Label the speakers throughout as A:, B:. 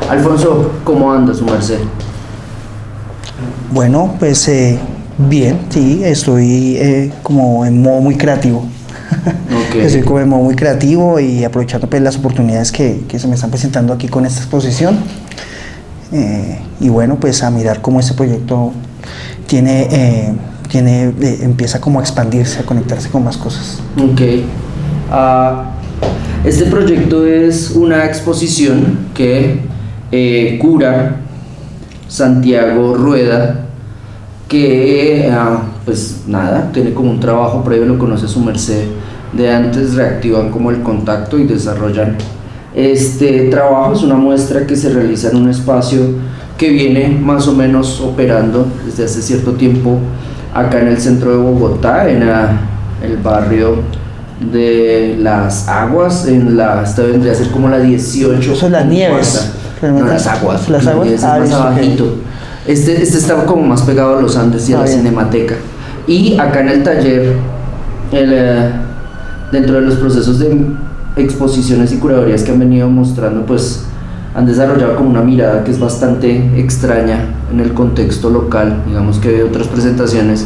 A: Alfonso, ¿cómo anda su merced?
B: Bueno, pues bien, sí, estoy como en modo muy creativo.
A: Okay.
B: Estoy como en modo muy creativo y aprovechando pues las oportunidades que se me están presentando aquí con esta exposición. Y bueno, pues a mirar cómo este proyecto empieza como a expandirse, a conectarse con más cosas.
A: Ok. Este proyecto es una exposición que cura Santiago Rueda, que pues nada, tiene como un trabajo previo, lo conoce su merced de antes, reactivan como el contacto y desarrollan este trabajo. Es una muestra que se realiza en un espacio que viene más o menos operando desde hace cierto tiempo acá en el centro de Bogotá, en el barrio de Las Aguas, esta vendría a ser como la 18.
B: Son las Nieves.
A: No, Las Aguas.
B: Las Aguas.
A: Es más abajito. Okay. Este está como más pegado a los Andes y a la Cinemateca. Y acá en el taller, dentro de los procesos de exposiciones y curadurías que han venido mostrando, pues han desarrollado como una mirada que es bastante extraña en el contexto local. Digamos que hay otras presentaciones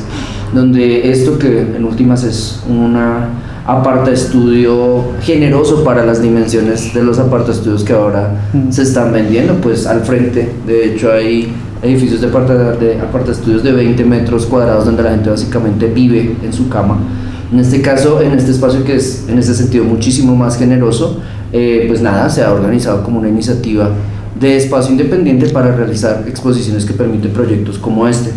A: donde esto, que en últimas es una apartaestudio generoso para las dimensiones de los apartaestudios que ahora se están vendiendo, pues al frente de hecho hay edificios de apartaestudios de 20 metros cuadrados donde la gente básicamente vive en su cama. En este caso, en este espacio que es en ese sentido muchísimo más generoso, pues nada, se ha organizado como una iniciativa de espacio independiente para realizar exposiciones que permiten proyectos como este.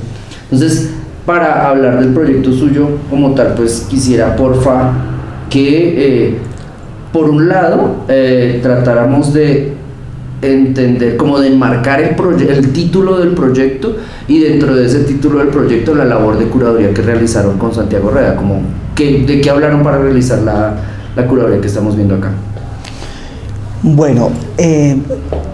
A: Entonces, para hablar del proyecto suyo como tal, pues quisiera porfa que por un lado tratáramos de entender, como de enmarcar el título del proyecto, y dentro de ese título del proyecto la labor de curaduría que realizaron con Santiago Rueda, como de qué hablaron para realizar la curaduría que estamos viendo acá.
B: Bueno,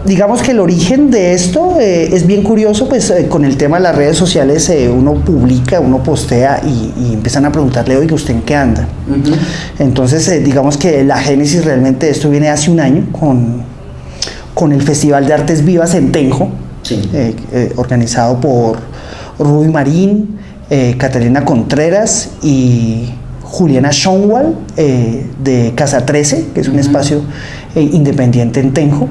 B: digamos que el origen de esto es bien curioso, pues con el tema de las redes sociales uno publica, uno postea y empiezan a preguntarle, oiga, ¿usted en qué anda? Uh-huh. Entonces, digamos que la génesis realmente de esto viene hace un año con el Festival de Artes Vivas en Tenjo, sí. Organizado por Ruby Marín, Catalina Contreras y Juliana Schonwald, de Casa 13, que es un espacio independiente en Tenjo.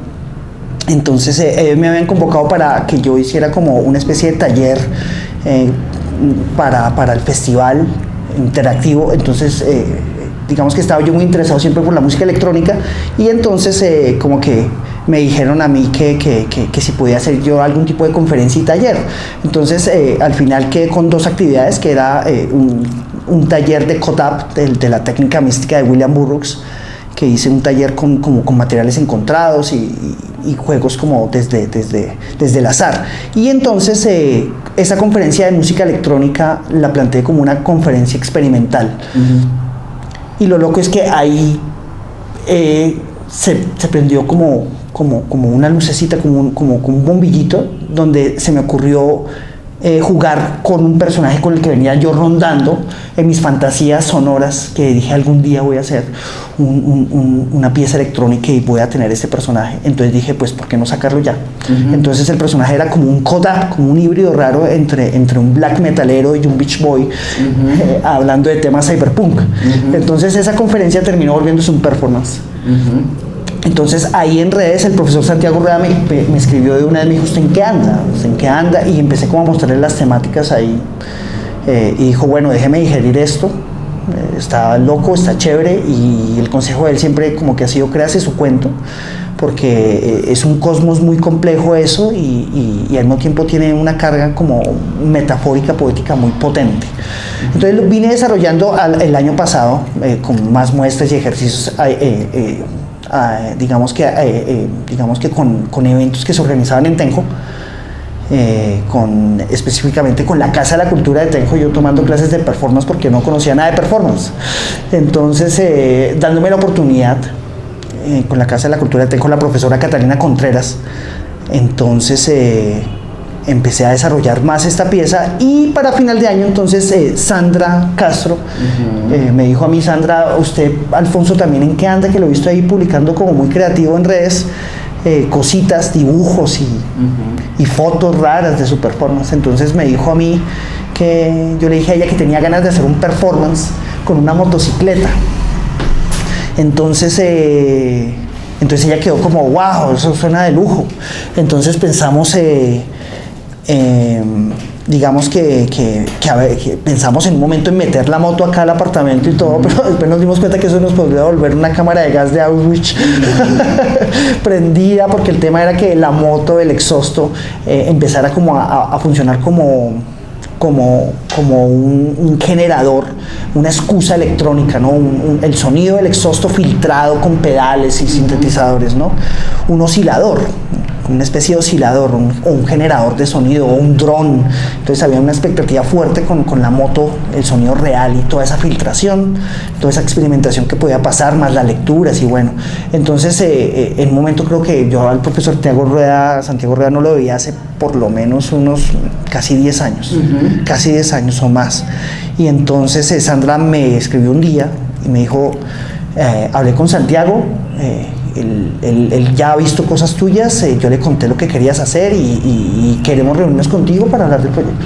B: Entonces me habían convocado para que yo hiciera como una especie de taller para el festival interactivo. Entonces digamos que estaba yo muy interesado siempre por la música electrónica, y entonces como que me dijeron a mí que si podía hacer yo algún tipo de conferencia y taller. Entonces al final quedé con dos actividades, que era un taller de Cotap, de la técnica mística de William Burroughs, que hice un taller con materiales encontrados y juegos como desde el azar. Y entonces esa conferencia de música electrónica la planteé como una conferencia experimental. Uh-huh. Y lo loco es que ahí se prendió como una lucecita, como un bombillito, donde se me ocurrió jugar con un personaje con el que venía yo rondando en mis fantasías sonoras, que dije algún día voy a hacer una pieza electrónica y voy a tener ese personaje. Entonces dije, pues ¿por qué no sacarlo ya? Uh-huh. Entonces el personaje era como un coda, como un híbrido raro entre un black metalero y un beach boy, uh-huh. Hablando de temas cyberpunk. Uh-huh. Entonces esa conferencia terminó volviéndose un performance. Uh-huh. Entonces ahí en redes el profesor Santiago Rueda me escribió de una vez, me dijo, ¿usted en qué anda? ¿Usted en qué anda? Y empecé como a mostrarle las temáticas ahí, y dijo, bueno, déjeme digerir esto, está loco, está chévere, y el consejo de él siempre como que ha sido, créase su cuento, porque es un cosmos muy complejo eso y al mismo tiempo tiene una carga como metafórica, poética muy potente. Entonces lo vine desarrollando el año pasado con más muestras y ejercicios, digamos que con eventos que se organizaban en Tenjo, específicamente con la Casa de la Cultura de Tenjo, yo tomando clases de performance porque no conocía nada de performance. Entonces, dándome la oportunidad con la Casa de la Cultura de Tenjo, la profesora Catalina Contreras, entonces empecé a desarrollar más esta pieza y para final de año entonces Sandra Castro me dijo a mí: Sandra, usted, Alfonso, también ¿en qué anda? Que lo he visto ahí publicando como muy creativo en redes, cositas, dibujos y fotos raras de su performance. Entonces me dijo a mí que yo le dije a ella que tenía ganas de hacer un performance con una motocicleta. Entonces ella quedó como: wow, eso suena de lujo. Entonces pensamos, digamos que pensamos en un momento en meter la moto acá al apartamento y todo, pero después nos dimos cuenta que eso nos podría volver una cámara de gas de Auschwitz prendida, porque el tema era que la moto, el exhausto, empezara como a funcionar como un generador, una excusa electrónica, ¿no? El sonido del exhausto filtrado con pedales y sintetizadores, ¿no? Un oscilador, una especie de oscilador, o un generador de sonido, o un dron. Entonces había una expectativa fuerte con la moto, el sonido real y toda esa filtración, toda esa experimentación que podía pasar, más las lecturas. Y bueno, entonces en un momento creo que yo al profesor Santiago Rueda no lo veía hace por lo menos unos casi 10 años, casi 10 años o más. Y entonces Sandra me escribió un día y me dijo: hablé con Santiago, él ya ha visto cosas tuyas, yo le conté lo que querías hacer y queremos reunirnos contigo para hablar del proyecto.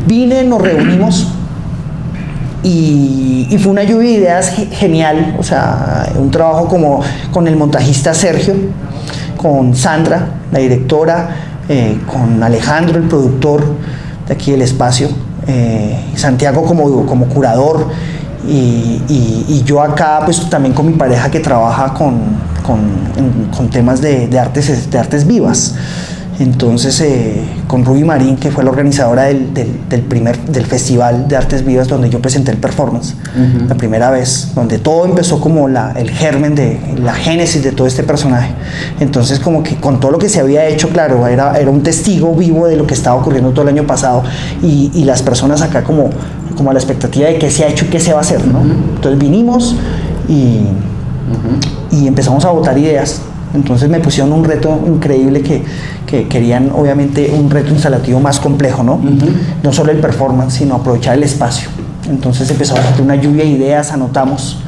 B: Vine, nos reunimos y fue una lluvia de ideas genial, o sea, un trabajo como con el montajista Sergio, con Sandra, la directora, con Alejandro, el productor de aquí del espacio, Santiago como curador, y yo acá pues también con mi pareja que trabaja con temas de artes vivas. Entonces con Ruby Marín, que fue la organizadora del Festival de Artes Vivas donde yo presenté el performance, la primera vez, donde todo empezó como el germen de la génesis de todo este personaje. Entonces como que con todo lo que se había hecho, claro, era un testigo vivo de lo que estaba ocurriendo todo el año pasado, y las personas acá como a la expectativa de qué se ha hecho y qué se va a hacer, ¿no? Entonces vinimos y empezamos a botar ideas. Entonces me pusieron un reto increíble que querían, obviamente, un reto instalativo más complejo, ¿no? No solo el performance, sino aprovechar el espacio. Entonces empezamos a hacer una lluvia de ideas, anotamos.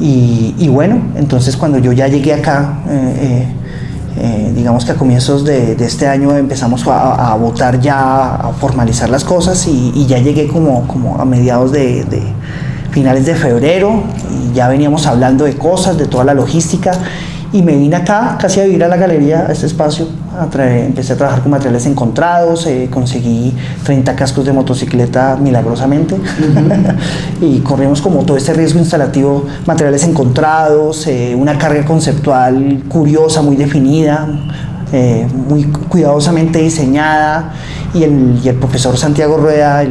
B: Y bueno, entonces cuando yo ya llegué acá, digamos que a comienzos de este año empezamos a votar ya, a formalizar las cosas, y ya llegué como a mediados de finales de febrero, y ya veníamos hablando de cosas, de toda la logística. Y me vine acá, casi a vivir a la galería, a este espacio. Empecé a trabajar con materiales encontrados, conseguí 30 cascos de motocicleta milagrosamente. Y corrimos como todo este riesgo instalativo, materiales encontrados, una carga conceptual curiosa, muy definida, muy cuidadosamente diseñada. Y el profesor Santiago Rueda,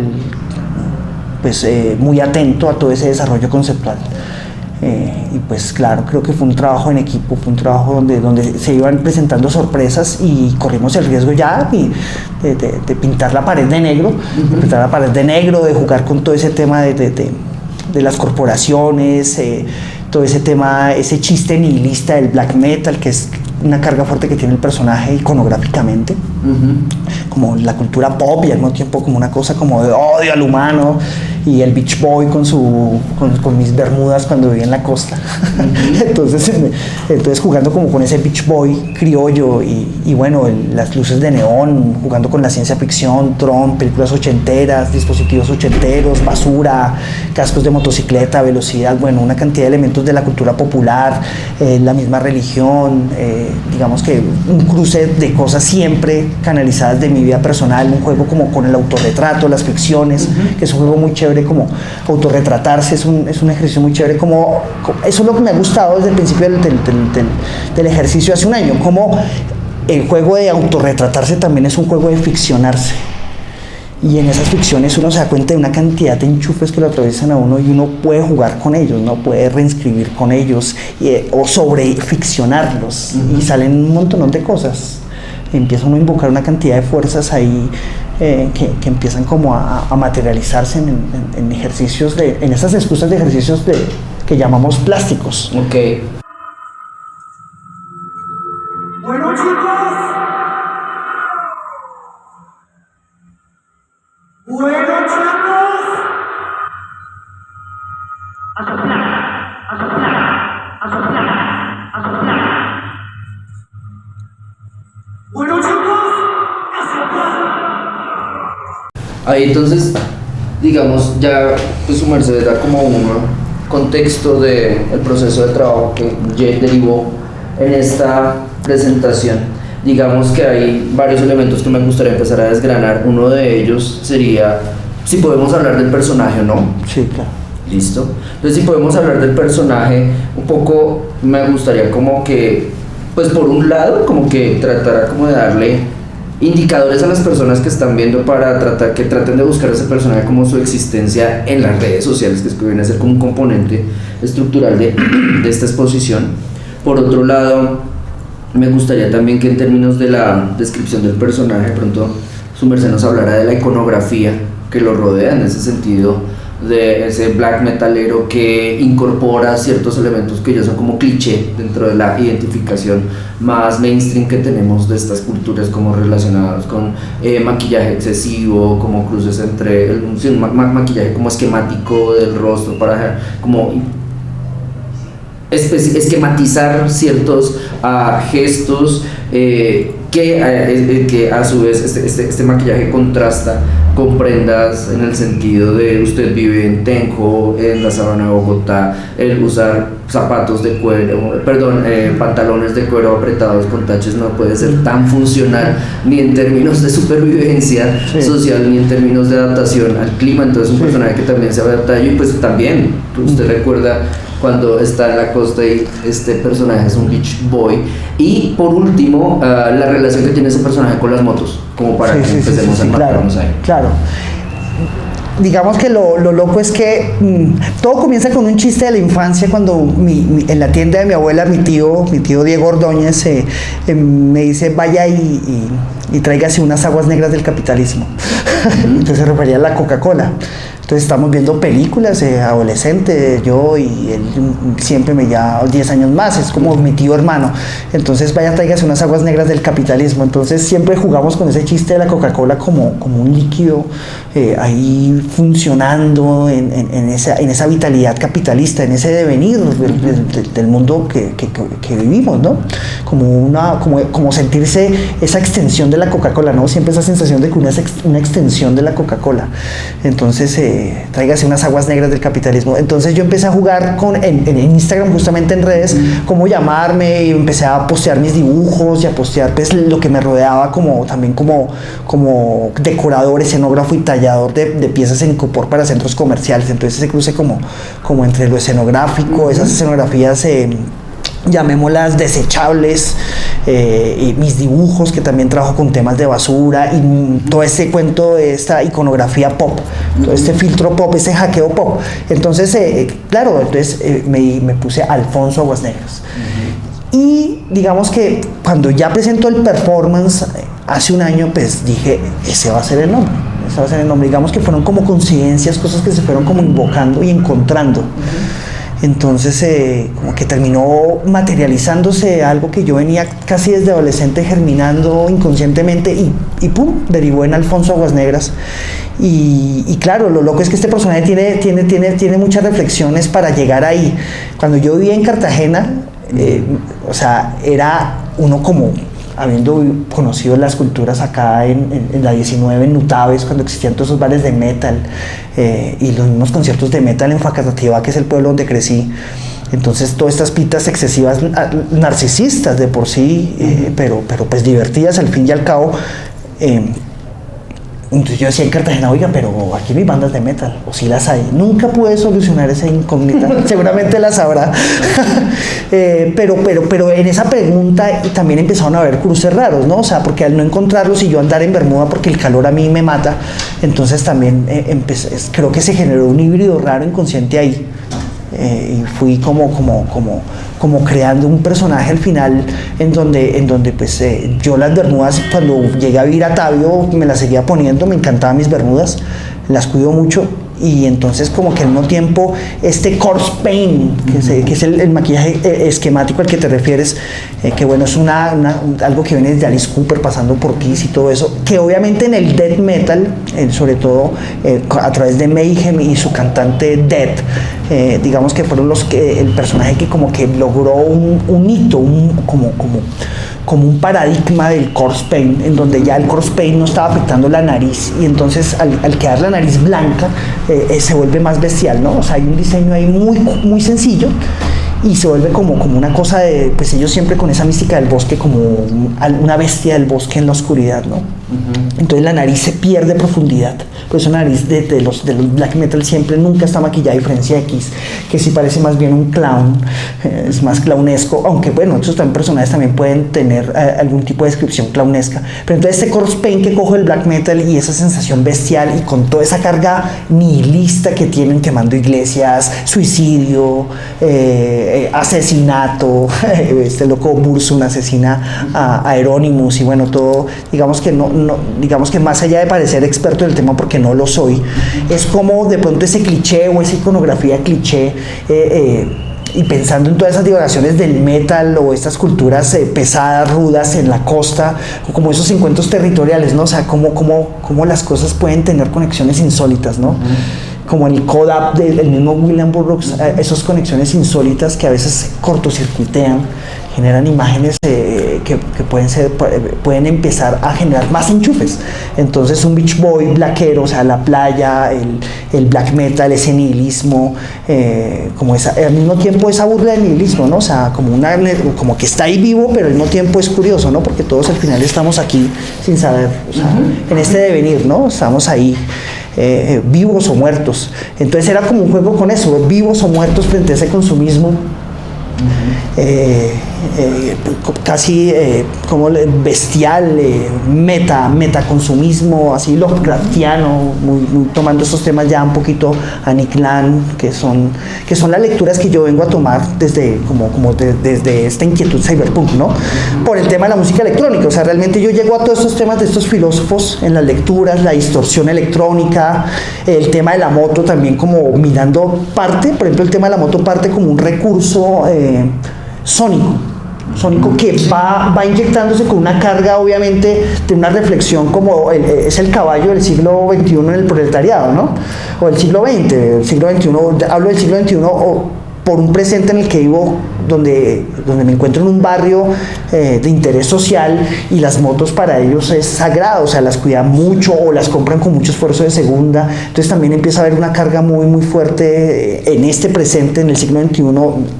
B: muy atento a todo ese desarrollo conceptual. Y pues claro, creo que fue un trabajo en equipo, fue un trabajo donde se iban presentando sorpresas, y corrimos el riesgo ya de pintar la pared de negro, de jugar con todo ese tema de las corporaciones, todo ese tema, ese chiste nihilista del black metal, que es una carga fuerte que tiene el personaje iconográficamente, como la cultura pop, y al mismo tiempo como una cosa como de odio al humano, y el beach boy con mis bermudas cuando vivía en la costa. Entonces jugando como con ese beach boy criollo, y bueno, las luces de neón, jugando con la ciencia ficción, Tron, películas ochenteras, dispositivos ochenteros, basura, cascos de motocicleta, velocidad, bueno, una cantidad de elementos de la cultura popular, la misma religión, digamos que un cruce de cosas siempre canalizadas de mi vida personal, un juego como con el autorretrato, las ficciones, que es un juego muy chévere, como autorretratarse, es un ejercicio muy chévere, eso es lo que me ha gustado desde el principio del ejercicio hace un año, como el juego de autorretratarse también es un juego de ficcionarse. Y en esas ficciones uno se da cuenta de una cantidad de enchufes que lo atraviesan a uno y uno puede jugar con ellos, no puede reinscribir con ellos o sobreficcionarlos y salen un montón de cosas. Empieza uno a invocar una cantidad de fuerzas ahí que empiezan como a materializarse en ejercicios, en esas excusas de ejercicios que llamamos plásticos.
A: Ok.
C: Bueno, chicos. Bueno, chicos. Bueno, chicos.
A: Ahí entonces, digamos, ya pues su merced da como un contexto del proceso de trabajo que derivó en esta presentación. Digamos que hay varios elementos que me gustaría empezar a desgranar. Uno de ellos sería si podemos hablar del personaje o no.
B: Sí, claro.
A: Listo. Entonces, si podemos hablar del personaje, un poco me gustaría como que, pues por un lado, como que tratara como de darle indicadores a las personas que están viendo para que traten de buscar a ese personaje como su existencia en las redes sociales, que viene a ser como un componente estructural de esta exposición. Por otro lado, me gustaría también que en términos de la descripción del personaje, pronto su merced nos hablara de la iconografía que lo rodea, en ese sentido de ese black metalero que incorpora ciertos elementos que ya son como cliché dentro de la identificación más mainstream que tenemos de estas culturas, como relacionados con maquillaje excesivo, como cruces entre maquillaje como esquemático del rostro para como esquematizar ciertos gestos que a su vez este maquillaje contrasta con prendas en el sentido de usted vive en Tenjo, en la sabana de Bogotá, el usar zapatos de cuero, pantalones de cuero apretados con taches no puede ser tan funcional ni en términos de supervivencia social ni en términos de adaptación al clima. Entonces un personaje que también se adapta a ello, y pues también usted recuerda cuando está en la costa y este personaje es un beach boy. Y por último, la relación que tiene ese personaje con las motos, como para que empecemos a marcarnos ahí.
B: Claro. Digamos que lo loco es que todo comienza con un chiste de la infancia cuando en la tienda de mi abuela, mi tío Diego Ordóñez me dice vaya y tráigase unas aguas negras del capitalismo. Entonces se refería a la Coca-Cola. Entonces estamos viendo películas, adolescente, yo y él siempre me lleva 10 años más, es como mi tío hermano. Entonces vaya, tráigase unas aguas negras del capitalismo. Entonces siempre jugamos con ese chiste de la Coca-Cola como un líquido ahí funcionando en esa vitalidad capitalista, en ese devenir del mundo que vivimos, ¿no? Como sentirse esa extensión de la Coca-Cola, ¿no? Siempre esa sensación de que una extensión de la Coca-Cola. Entonces tráigase unas aguas negras del capitalismo. Entonces yo empecé a jugar en Instagram, justamente en redes, cómo llamarme, y empecé a postear mis dibujos y a postear pues lo que me rodeaba también como decorador, escenógrafo y tallador de piezas en icopor para centros comerciales. Entonces se cruce como entre lo escenográfico, esas escenografías llamémoslas desechables, y mis dibujos, que también trabajo con temas de basura, y todo este cuento de esta iconografía pop, todo este filtro pop, ese hackeo pop. Entonces, claro, me puse Alfonso Aguas Negras. Y digamos que cuando ya presentó el performance hace un año, pues dije, ese va a ser el nombre. Ese va a ser el nombre. Digamos que fueron como coincidencias, cosas que se fueron como invocando y encontrando. Entonces como que terminó materializándose algo que yo venía casi desde adolescente germinando inconscientemente y pum, derivó en Alfonso Aguas Negras. Y claro, lo loco es que este personaje tiene muchas reflexiones para llegar ahí. Cuando yo vivía en Cartagena, o sea, era uno como habiendo conocido las culturas acá en la 19, en Nutaves, cuando existían todos esos bares de metal y los mismos conciertos de metal en Facatativá, que es el pueblo donde crecí, Entonces todas estas pitas excesivas narcisistas de por sí, pero pues divertidas al fin y al cabo. Entonces yo decía en Cartagena, oiga, pero aquí no hay bandas de metal, o si las hay. Nunca pude solucionar esa incógnita, seguramente las habrá. Pero en esa pregunta también empezaron a haber cruces raros, ¿no? O sea, porque al no encontrarlos y yo andar en Bermuda porque el calor a mí me mata, entonces también creo que se generó un híbrido raro inconsciente ahí. Y fui como creando un personaje al final en donde pues yo las bermudas, cuando llegué a vivir a Tabio, me las seguía poniendo, me encantaban mis bermudas, las cuido mucho. Y entonces como que al mismo tiempo este corpse paint, que es el maquillaje esquemático al que te refieres, que bueno, es algo que viene desde Alice Cooper, pasando por Kiss y todo eso, que obviamente en el death metal, sobre todo a través de Mayhem y su cantante Death, digamos que fueron el personaje que como que logró un hito, como un paradigma del corpse paint, en donde ya el corpse paint no estaba afectando la nariz, y entonces al quedar la nariz blanca se vuelve más bestial, ¿no? O sea, hay un diseño ahí muy, muy sencillo y se vuelve como una cosa de, pues ellos siempre con esa mística del bosque, como una bestia del bosque en la oscuridad, ¿no? Entonces la nariz se pierde profundidad. Por eso la nariz de los black metal siempre nunca está maquillada, a diferencia de Kiss, que sí parece más bien un clown, es más clownesco, aunque bueno, estos también personajes también pueden tener algún tipo de descripción clownesca. Pero entonces este corpse paint que coge el black metal y esa sensación bestial y con toda esa carga nihilista que tienen, quemando iglesias, suicidio, asesinato, este loco Burzum asesina a Euronymous, y bueno, todo, digamos que más allá de parecer experto del tema, porque no lo soy, es como de pronto ese cliché o esa iconografía cliché, y pensando en todas esas divagaciones del metal o estas culturas pesadas, rudas en la costa, o como esos encuentros territoriales, ¿no? O sea, cómo las cosas pueden tener conexiones insólitas, ¿no? Como el Codap del mismo William Burroughs, esas conexiones insólitas que a veces cortocircuitean, generan imágenes que pueden empezar a generar más enchufes. Entonces un beach boy blackero, o sea, la playa, el black metal, ese nihilismo, al mismo tiempo esa burla del nihilismo, ¿no? O sea, como que está ahí vivo, pero al mismo tiempo es curioso, ¿no? Porque todos al final estamos aquí sin saber, o sea, en este devenir, ¿no? Estamos ahí. Vivos o muertos. Entonces era como un juego con eso, vivos o muertos frente a ese consumismo. Casi como bestial, metaconsumismo, así Lovecraftiano, muy tomando estos temas ya un poquito a Nick Land, que son las lecturas que yo vengo a tomar desde esta inquietud cyberpunk, ¿no? Por el tema de la música electrónica. O sea, realmente yo llego a todos estos temas de estos filósofos en las lecturas, la distorsión electrónica, el tema de la moto también, como mirando parte, por ejemplo, el tema de la moto parte como un recurso sónico que va inyectándose con una carga, obviamente, de una reflexión como es el caballo del siglo XXI en el proletariado, ¿no? O el siglo XX, hablo del siglo XXI por un presente en el que vivo, donde me encuentro en un barrio de interés social, y las motos para ellos es sagrado, o sea, las cuidan mucho o las compran con mucho esfuerzo de segunda. Entonces también empieza a haber una carga muy, muy fuerte en este presente, en el siglo XXI,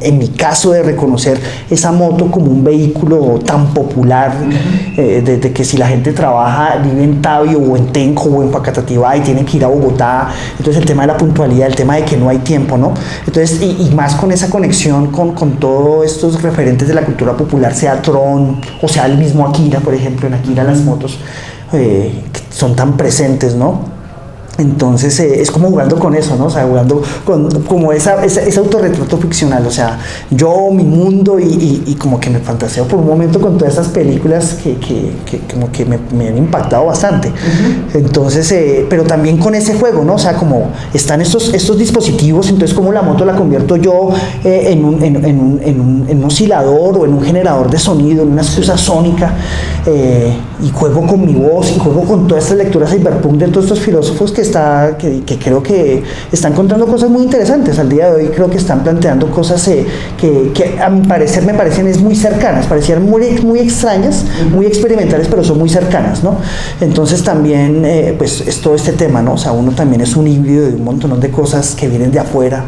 B: en mi caso, de reconocer esa moto como un vehículo tan popular, de que si la gente trabaja, vive en Tabio o en Tenjo o en Facatativá y tiene que ir a Bogotá, entonces el tema de la puntualidad, el tema de que no hay tiempo, ¿no? Entonces, y más con esa conexión con todos estos referentes de la cultura popular, sea Tron o sea el mismo Akira, por ejemplo. En Akira las motos son tan presentes, ¿no? Entonces es como jugando con eso, ¿no? O sea, jugando como ese autorretrato ficcional, o sea, yo, mi mundo, y como que me fantaseo por un momento con todas estas películas que como que me han impactado bastante. Entonces, pero también con ese juego, ¿no? O sea, como están estos dispositivos, entonces como la moto la convierto yo en un oscilador o en un generador de sonido, en una excusa sónica, y juego con mi voz y juego con todas estas lecturas cyberpunk de todos estos filósofos que que creo que están contando cosas muy interesantes. Al día de hoy creo que están planteando cosas que a mi parecer me parecen muy cercanas, parecían muy extrañas, muy experimentales, pero son muy cercanas, ¿no? Entonces también pues es todo este tema, ¿no? O sea, uno también es un híbrido de un montón de cosas que vienen de afuera,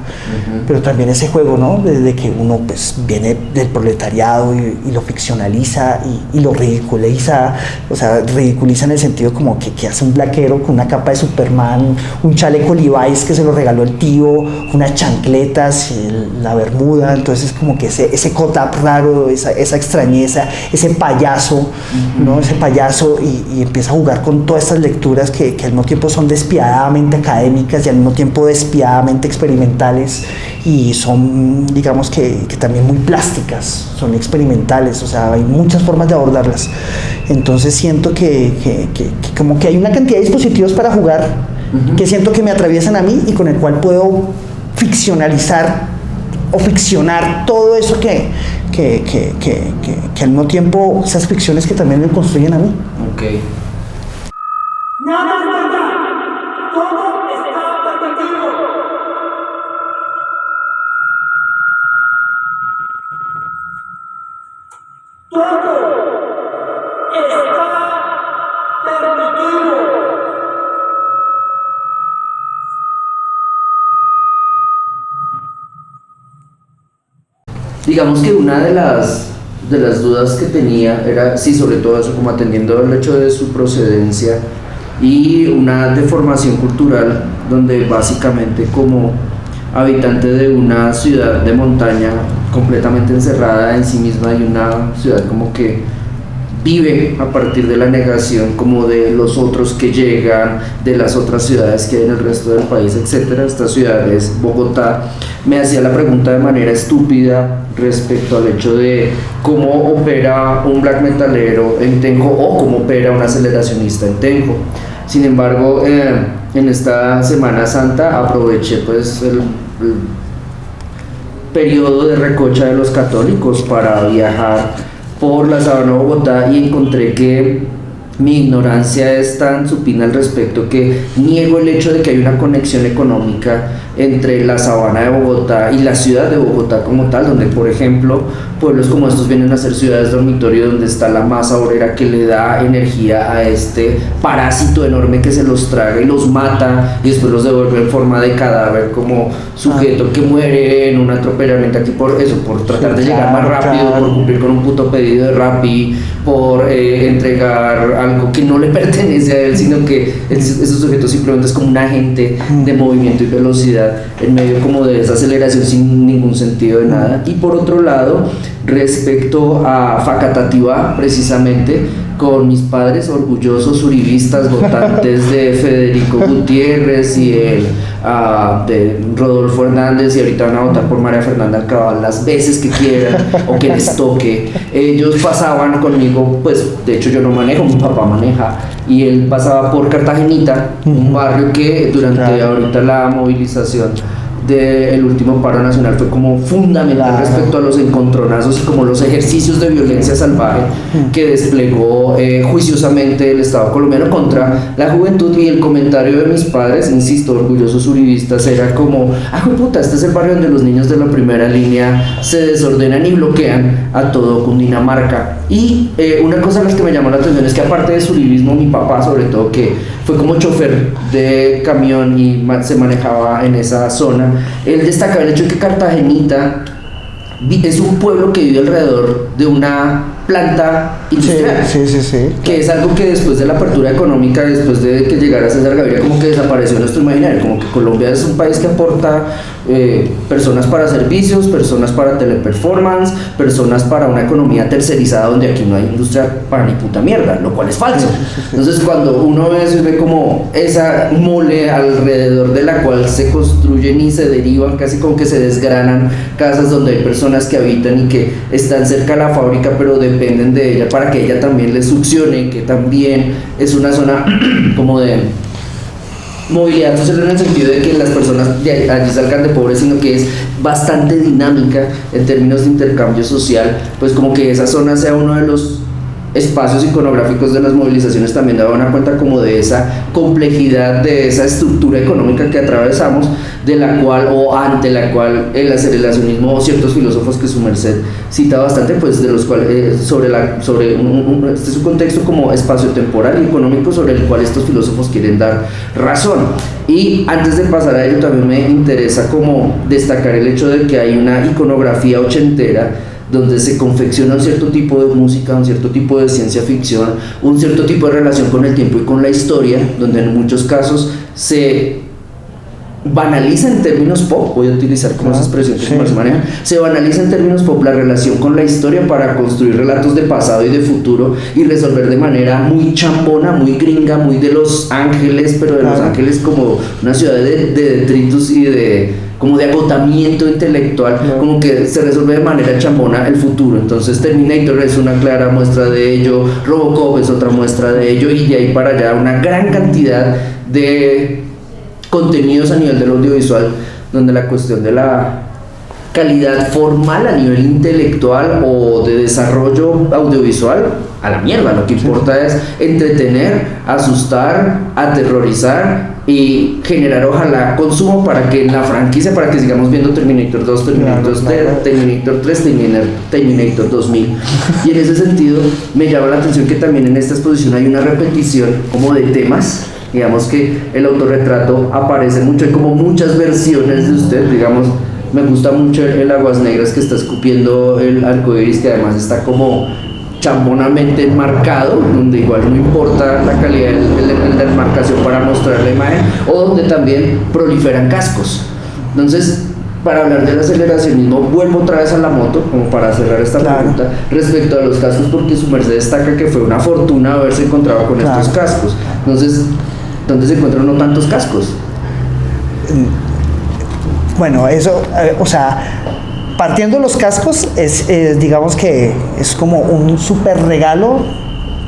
B: pero también ese juego, ¿no? Desde que uno pues viene del proletariado y lo ficcionaliza y lo ridiculiza, o sea, ridiculiza en el sentido como que hace un blaquero con una capa de Superman, un chaleco Levi's que se lo regaló el tío, unas chancletas, la bermuda. Entonces es como que ese cut-up raro, esa extrañeza, ese payaso, ¿no? Ese payaso y empieza a jugar con todas estas lecturas que al mismo tiempo son despiadadamente académicas y al mismo tiempo despiadadamente experimentales, y son, digamos que también muy plásticas, son experimentales, o sea, hay muchas formas de abordarlas. Entonces siento que como que hay una cantidad de dispositivos para jugar que siento que me atraviesan a mí y con el cual puedo ficcionalizar o ficcionar todo eso que al mismo tiempo, esas ficciones que también me construyen a mí.
A: Okay.
C: Nada es verdad. Todo está permitido. Todo está permitido.
A: Digamos que una de las dudas que tenía era, sí, sobre todo eso, como atendiendo al hecho de su procedencia y una deformación cultural, donde básicamente como habitante de una ciudad de montaña completamente encerrada en sí misma y una ciudad como que vive a partir de la negación como de los otros que llegan, de las otras ciudades que hay en el resto del país, etcétera. Esta ciudad es Bogotá. Me hacía la pregunta de manera estúpida respecto al hecho de cómo opera un black metalero en Tenjo o cómo opera un aceleracionista en Tenjo. Sin embargo, en esta Semana Santa aproveché pues el periodo de recocha de los católicos para viajar por la sabana de Bogotá y encontré que mi ignorancia es tan supina al respecto que niego el hecho de que hay una conexión económica entre la sabana de Bogotá y la ciudad de Bogotá como tal, donde por ejemplo pueblos como estos vienen a ser ciudades dormitorio donde está la masa obrera que le da energía a este parásito enorme que se los traga y los mata y después los devuelve en forma de cadáver como sujeto que muere en un atropellamiento aquí por eso, por tratar de llegar más rápido, por cumplir con un puto pedido de Rappi, por entregar algo que no le pertenece a él, sino que ese sujeto simplemente es como un agente de movimiento y velocidad en medio como de esa aceleración sin ningún sentido de nada. Y por otro lado, respecto a Facatativá, precisamente con mis padres orgullosos uribistas votantes de Federico Gutiérrez y de Rodolfo Hernández, y ahorita van a votar por María Fernanda Alcabal las veces que quieran o que les toque. Ellos pasaban conmigo, pues de hecho yo no manejo, mi papá maneja, y él pasaba por Cartagenita, un barrio que durante ahorita la movilización del último paro nacional fue como fundamental respecto a los encontronazos y como los ejercicios de violencia salvaje que desplegó juiciosamente el Estado colombiano contra la juventud. Y el comentario de mis padres, insisto, orgullosos uribistas, era como, puta, este es el barrio donde los niños de la primera línea se desordenan y bloquean a todo Cundinamarca. Y una cosa de las que me llamó la atención es que aparte de su uribismo, mi papá sobre todo, que fue como chofer de camión y se manejaba en esa zona, él destacaba el hecho de que Cartagenita es un pueblo que vive alrededor de una planta industrial, que es algo que después de la apertura económica, después de que llegara César Gaviria, como que desapareció en nuestro imaginario, como que Colombia es un país que aporta personas para servicios, personas para teleperformance, personas para una economía tercerizada donde aquí no hay industria para ni puta mierda, lo cual es falso. Entonces cuando uno ve eso y ve como esa mole alrededor de la cual se construyen y se derivan, casi como que se desgranan casas donde hay personas que habitan y que están cerca de la fábrica pero dependen de ella para que ella también les succione, que también es una zona como de movilidad social en el sentido de que las personas de allí salgan de pobres, sino que es bastante dinámica en términos de intercambio social, pues como que esa zona sea uno de los espacios iconográficos de las movilizaciones también daban cuenta como de esa complejidad, de esa estructura económica que atravesamos, de la cual o ante la cual el aceleracionismo o ciertos filósofos que su merced cita bastante, pues de los cuales este es un contexto como espacio-temporal y económico sobre el cual estos filósofos quieren dar razón. Y antes de pasar a ello también me interesa como destacar el hecho de que hay una iconografía ochentera donde se confecciona un cierto tipo de música, un cierto tipo de ciencia ficción, un cierto tipo de relación con el tiempo y con la historia, donde en muchos casos se banaliza en términos pop, voy a utilizar como esa expresión que se maneja, se banaliza en términos pop la relación con la historia para construir relatos de pasado y de futuro y resolver de manera muy chambona, muy gringa, muy de Los Ángeles, pero de Los Ángeles como una ciudad de detritus y como de agotamiento intelectual, como que se resuelve de manera chambona el futuro. Entonces Terminator es una clara muestra de ello, Robocop es otra muestra de ello, y de ahí para allá una gran cantidad de contenidos a nivel del audiovisual, donde la cuestión de la calidad formal a nivel intelectual o de desarrollo audiovisual, a la mierda, lo que importa es entretener, asustar, aterrorizar y generar ojalá consumo para que en la franquicia, para que sigamos viendo Terminator 2, Terminator 3, Terminator 2000. Y en ese sentido me llama la atención que también en esta exposición hay una repetición como de temas. Digamos que el autorretrato aparece mucho, hay como muchas versiones de usted, digamos. Me gusta mucho el Aguas Negras que está escupiendo el arcoíris, que además está como chambonamente enmarcado, donde igual no importa la calidad de la enmarcación para mostrar la imagen, o donde también proliferan cascos. Entonces, para hablar del aceleracionismo, vuelvo otra vez a la moto, como para cerrar esta pregunta, respecto a los cascos, porque su merced destaca que fue una fortuna haberse encontrado con estos cascos. Entonces, ¿dónde se encuentran no tantos cascos?
B: Bueno, eso, o sea, partiendo de los cascos, digamos que es como un súper regalo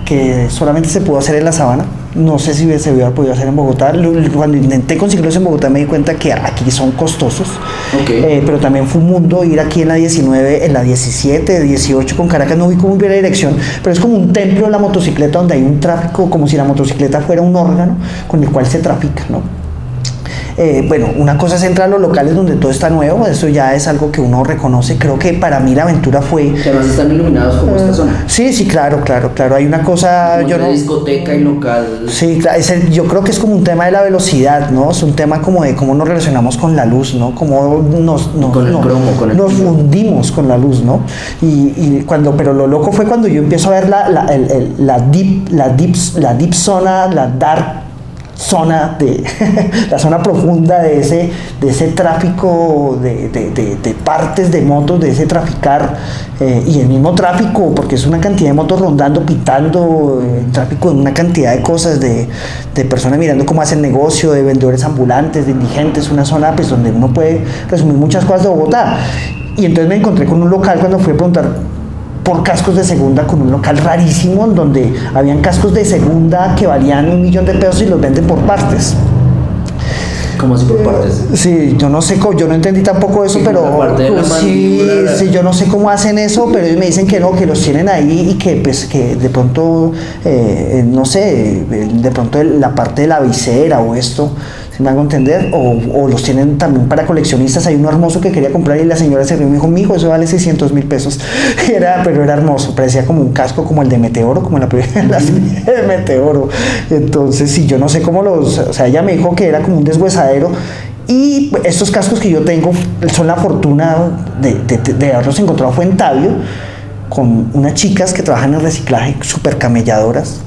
B: que solamente se pudo hacer en la sabana. No sé si se hubiera podido hacer en Bogotá. Cuando intenté conseguirlos en Bogotá me di cuenta que aquí son costosos. Pero también fue un mundo ir aquí en la 19, en la 17, 18 con Caracas. No vi cómo hubiera dirección, pero es como un templo de la motocicleta donde hay un tráfico, como si la motocicleta fuera un órgano con el cual se trafica, ¿no? Bueno, una cosa es entrar a los locales donde todo está nuevo, eso ya es algo que uno reconoce. Creo que para mí la aventura fue...
A: Que además están iluminados como esta zona.
B: Sí, claro, hay una cosa...
A: Como una discoteca y local.
B: Sí, claro, yo creo que es como un tema de la velocidad, ¿no? Es un tema como de cómo nos relacionamos con la luz, ¿no? Cómo nos fundimos con la luz, ¿no? Pero lo loco fue cuando yo empiezo a ver la deep zona, la dark zona la zona profunda de ese tráfico de partes de motos, de ese traficar, y el mismo tráfico, porque es una cantidad de motos rondando, pitando, tráfico de una cantidad de cosas, de personas mirando cómo hacen negocio, de vendedores ambulantes, de indigentes, una zona pues donde uno puede resumir muchas cosas de Bogotá. Y entonces me encontré con un local cuando fui a preguntar por cascos de segunda, con un local rarísimo en donde habían cascos de segunda que valían $1.000.000 y los venden por partes.
A: ¿Cómo así por partes?
B: Sí, yo no sé, yo no entendí tampoco eso, pero sí, yo no sé cómo hacen eso, pero ellos me dicen que no, que los tienen ahí y que pues que de pronto, no sé, de pronto la parte de la visera o esto, si me hago entender, o los tienen también para coleccionistas. Hay uno hermoso que quería comprar y la señora se rió y me dijo, mijo, eso vale $600.000. Pero era hermoso, parecía como un casco como el de Meteoro, como la primera de Meteoro. Entonces, sí, yo no sé cómo o sea, ella me dijo que era como un deshuesadero. Y estos cascos que yo tengo son la fortuna de haberlos encontrado. Fue en Tabio, con unas chicas que trabajan en reciclaje, súper camelladoras,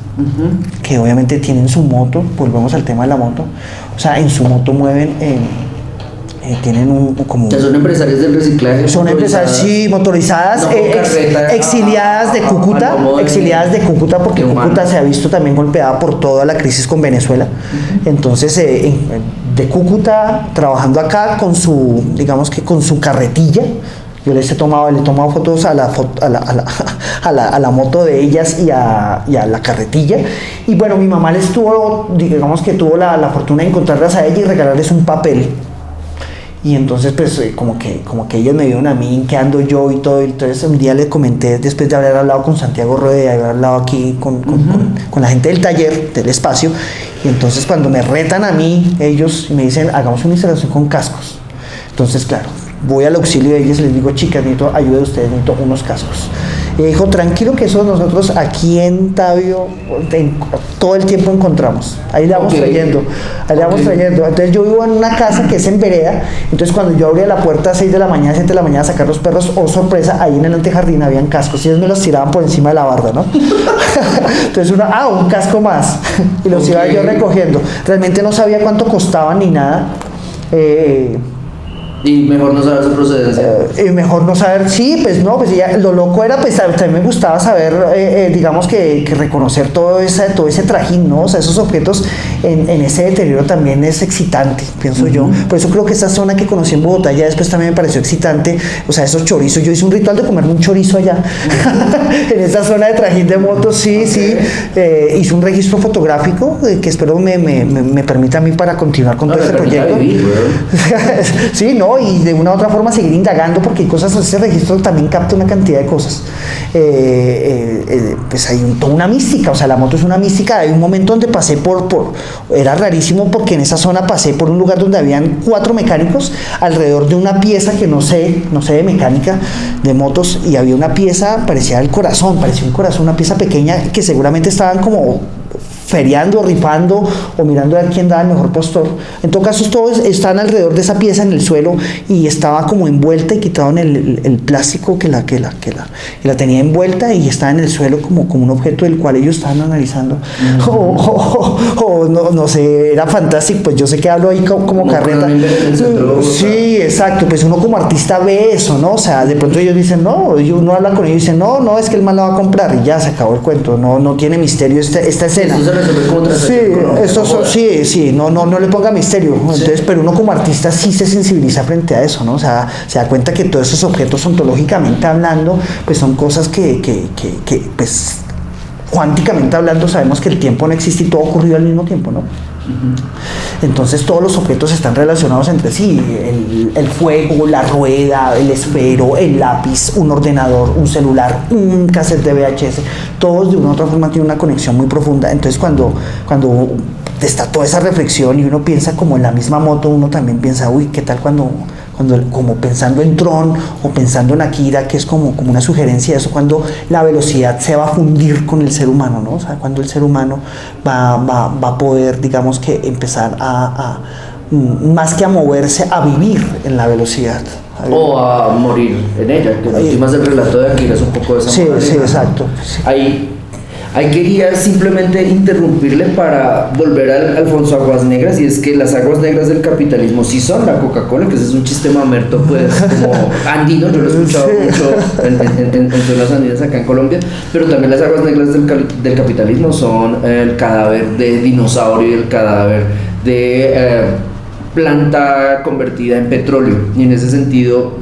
B: que obviamente tienen su moto. Volvemos al tema de la moto. O sea, en su moto mueven, tienen como...
A: ¿Son empresarios del reciclaje?
B: Son empresarias, sí, motorizadas, exiliadas de Cúcuta, porque Cúcuta se ha visto también golpeada por toda la crisis con Venezuela. Entonces, de Cúcuta, trabajando acá con digamos que con su carretilla. Yo le he tomado fotos a la moto de ellas y a la carretilla. Y bueno, mi mamá digamos que tuvo la fortuna de encontrarlas a ella y regalarles un papel. Y entonces pues como que ellos me vieron a mí, en qué ando yo y todo. Y entonces un día le comenté, después de haber hablado con Santiago Rueda, haber hablado aquí con la gente del taller, del espacio. Y entonces cuando me retan a mí, ellos me dicen, hagamos una instalación con cascos. Entonces, claro, voy al auxilio de ellos y les digo, chicas, necesito ayuda de ustedes, necesito unos cascos. Y dijo, tranquilo que eso nosotros aquí en Tabio todo el tiempo encontramos. Ahí le vamos trayendo. Entonces yo vivo en una casa que es en vereda. Entonces cuando yo abría la puerta a 6 de la mañana, 7 de la mañana a sacar los perros, oh sorpresa, ahí en el antejardín habían cascos y ellos me los tiraban por encima de la barda, ¿no? Entonces un casco más. Y los iba yo recogiendo. Realmente no sabía cuánto costaban ni nada.
A: Y mejor no saber su procedencia.
B: Mejor no saber, sí, pues no, pues ya, lo loco era, pues también me gustaba saber, digamos que reconocer todo ese trajín, ¿no? O sea, esos objetos en ese deterioro también es excitante, pienso yo. Por eso creo que esa zona que conocí en Bogotá ya después también me pareció excitante, o sea, esos chorizos. Yo hice un ritual de comerme un chorizo allá, en esa zona de trajín de motos, sí. Hice un registro fotográfico que espero me permita a mí para continuar con todo este proyecto. Sí, no, y de una u otra forma seguir indagando, porque hay cosas, ese registro también capta una cantidad de cosas. Pues hay toda una mística, o sea, la moto es una mística. Hay un momento donde pasé era rarísimo, porque en esa zona pasé por un lugar donde habían 4 mecánicos alrededor de una pieza que no sé de mecánica de motos, y había una pieza, parecía un corazón, una pieza pequeña, que seguramente estaban como feriando, rifando o mirando a ver quién daba el mejor postor. En todo caso, todos estaban alrededor de esa pieza en el suelo y estaba como envuelta y quitado en el plástico que la tenía envuelta, y estaba en el suelo como un objeto del cual ellos estaban analizando. No sé, era fantástico. Pues yo sé que hablo ahí como carreta. Sí, exacto. Pues uno como artista ve eso, ¿no? O sea, de pronto ellos dicen, no, uno habla con ellos y dicen, no, es que el man la va a comprar y ya se acabó el cuento. No tiene misterio esta escena. No le ponga misterio. Entonces, pero uno como artista sí se sensibiliza frente a eso, ¿no? O sea, se da cuenta que todos esos objetos ontológicamente hablando, pues son cosas que pues cuánticamente hablando sabemos que el tiempo no existe y todo ocurrió al mismo tiempo, ¿no? Entonces todos los objetos están relacionados entre sí, el fuego, la rueda, el esfero, el lápiz, un ordenador, un celular, un cassette de VHS, todos de una u otra forma tienen una conexión muy profunda. Entonces cuando está toda esa reflexión y uno piensa como en la misma moto, uno también piensa, uy, ¿qué tal cuando como pensando en Tron o pensando en Akira, que es como una sugerencia de eso, cuando la velocidad se va a fundir con el ser humano, ¿no? O sea, cuando el ser humano va a poder, digamos que empezar a más que a moverse, a vivir en la velocidad.
A: O a morir en ella, que en últimas el relato de Akira es un poco de esa manera.
B: Sí, exacto. Sí.
A: Ahí quería simplemente interrumpirle para volver al Alfonso Aguas Negras, y es que las aguas negras del capitalismo sí son la Coca-Cola, que ese es un chiste mamerto, pues, como andino. Yo lo he escuchado mucho en zonas andinas acá en Colombia, pero también las aguas negras del capitalismo son el cadáver de dinosaurio y el cadáver de planta convertida en petróleo, y en ese sentido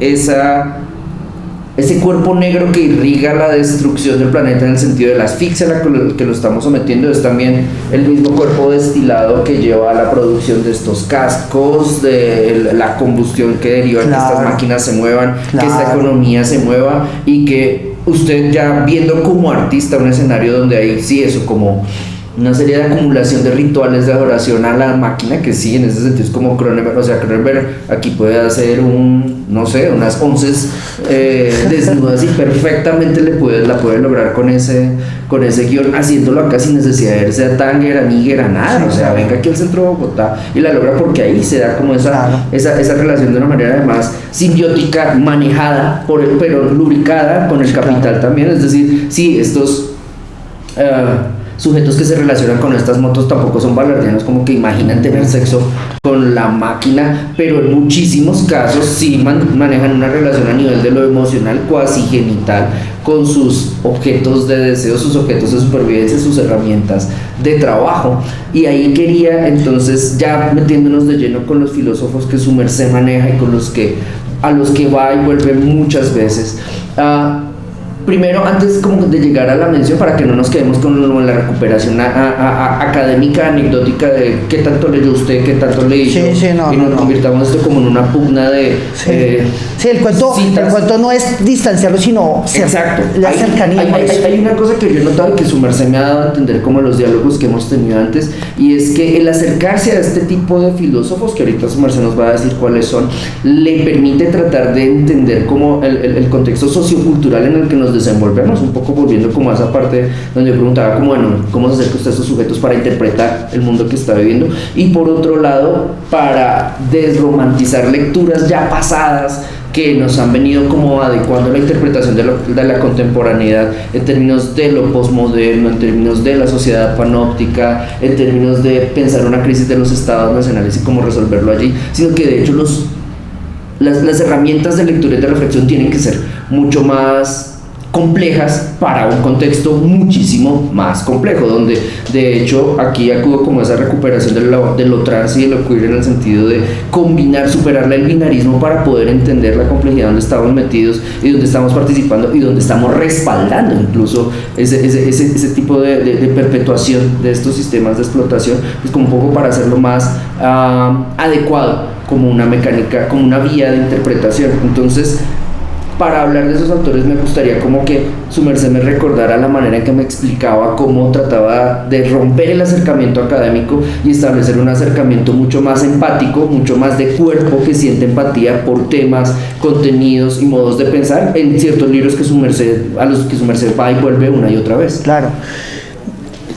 A: ese cuerpo negro que irriga la destrucción del planeta en el sentido de la asfixia a la que lo estamos sometiendo es también el mismo cuerpo destilado que lleva a la producción de estos cascos, de la combustión que deriva en que estas máquinas se muevan, que esta economía se mueva, y que usted ya viendo como artista un escenario donde hay eso como una serie de acumulación de rituales de adoración a la máquina, que sí, en ese sentido es como Cronenberg. O sea, Cronenberg aquí puede hacer unas 11 desnudas y perfectamente la puede lograr con ese guión, haciéndolo acá sin necesidad de irse a Tánger, a Níger, a nada. Sí, o sea, venga aquí al centro de Bogotá y la logra, porque ahí se da como esa relación de una manera además simbiótica, manejada pero lubricada con el capital también. Es decir, sí, estos sujetos que se relacionan con estas motos tampoco son balardianos como que imaginan tener sexo con la máquina, pero en muchísimos casos sí manejan una relación a nivel de lo emocional, cuasi genital, con sus objetos de deseo, sus objetos de supervivencia, sus herramientas de trabajo. Y ahí quería entonces, ya metiéndonos de lleno con los filósofos que su merced maneja y a los que va y vuelve muchas veces, primero, antes como de llegar a la mención, para que no nos quedemos con la recuperación académica, anecdótica de qué tanto leyó usted, qué tanto leí yo, y nos convirtamos esto como en una pugna de...
B: Sí, el cuento no es distanciarlo, sino la cercanía.
A: Hay una cosa que yo he notado y que su merced me ha dado a entender como los diálogos que hemos tenido antes, y es que el acercarse a este tipo de filósofos, que ahorita su merced nos va a decir cuáles son, le permite tratar de entender como el contexto sociocultural en el que nos desenvolvemos, un poco volviendo como a esa parte donde yo preguntaba como, bueno, ¿cómo se acerca usted a estos sujetos para interpretar el mundo que está viviendo? Y por otro lado, para desromantizar lecturas ya pasadas que nos han venido como adecuando la interpretación de la contemporaneidad en términos de lo posmoderno, en términos de la sociedad panóptica, en términos de pensar una crisis de los estados nacionales y cómo resolverlo allí, sino que de hecho las herramientas de lectura y de reflexión tienen que ser mucho más complejas para un contexto muchísimo más complejo, donde de hecho aquí acudo como a esa recuperación de lo trans y de lo queer en el sentido de combinar, superar el binarismo para poder entender la complejidad donde estamos metidos y donde estamos participando y donde estamos respaldando incluso ese tipo de perpetuación de estos sistemas de explotación, pues como un poco para hacerlo más adecuado como una mecánica, como una vía de interpretación. Entonces, para hablar de esos autores me gustaría como que su merced me recordara la manera en que me explicaba cómo trataba de romper el acercamiento académico y establecer un acercamiento mucho más empático, mucho más de cuerpo que siente empatía por temas, contenidos y modos de pensar en ciertos libros que a los que su merced va y vuelve una y otra vez.
B: Claro.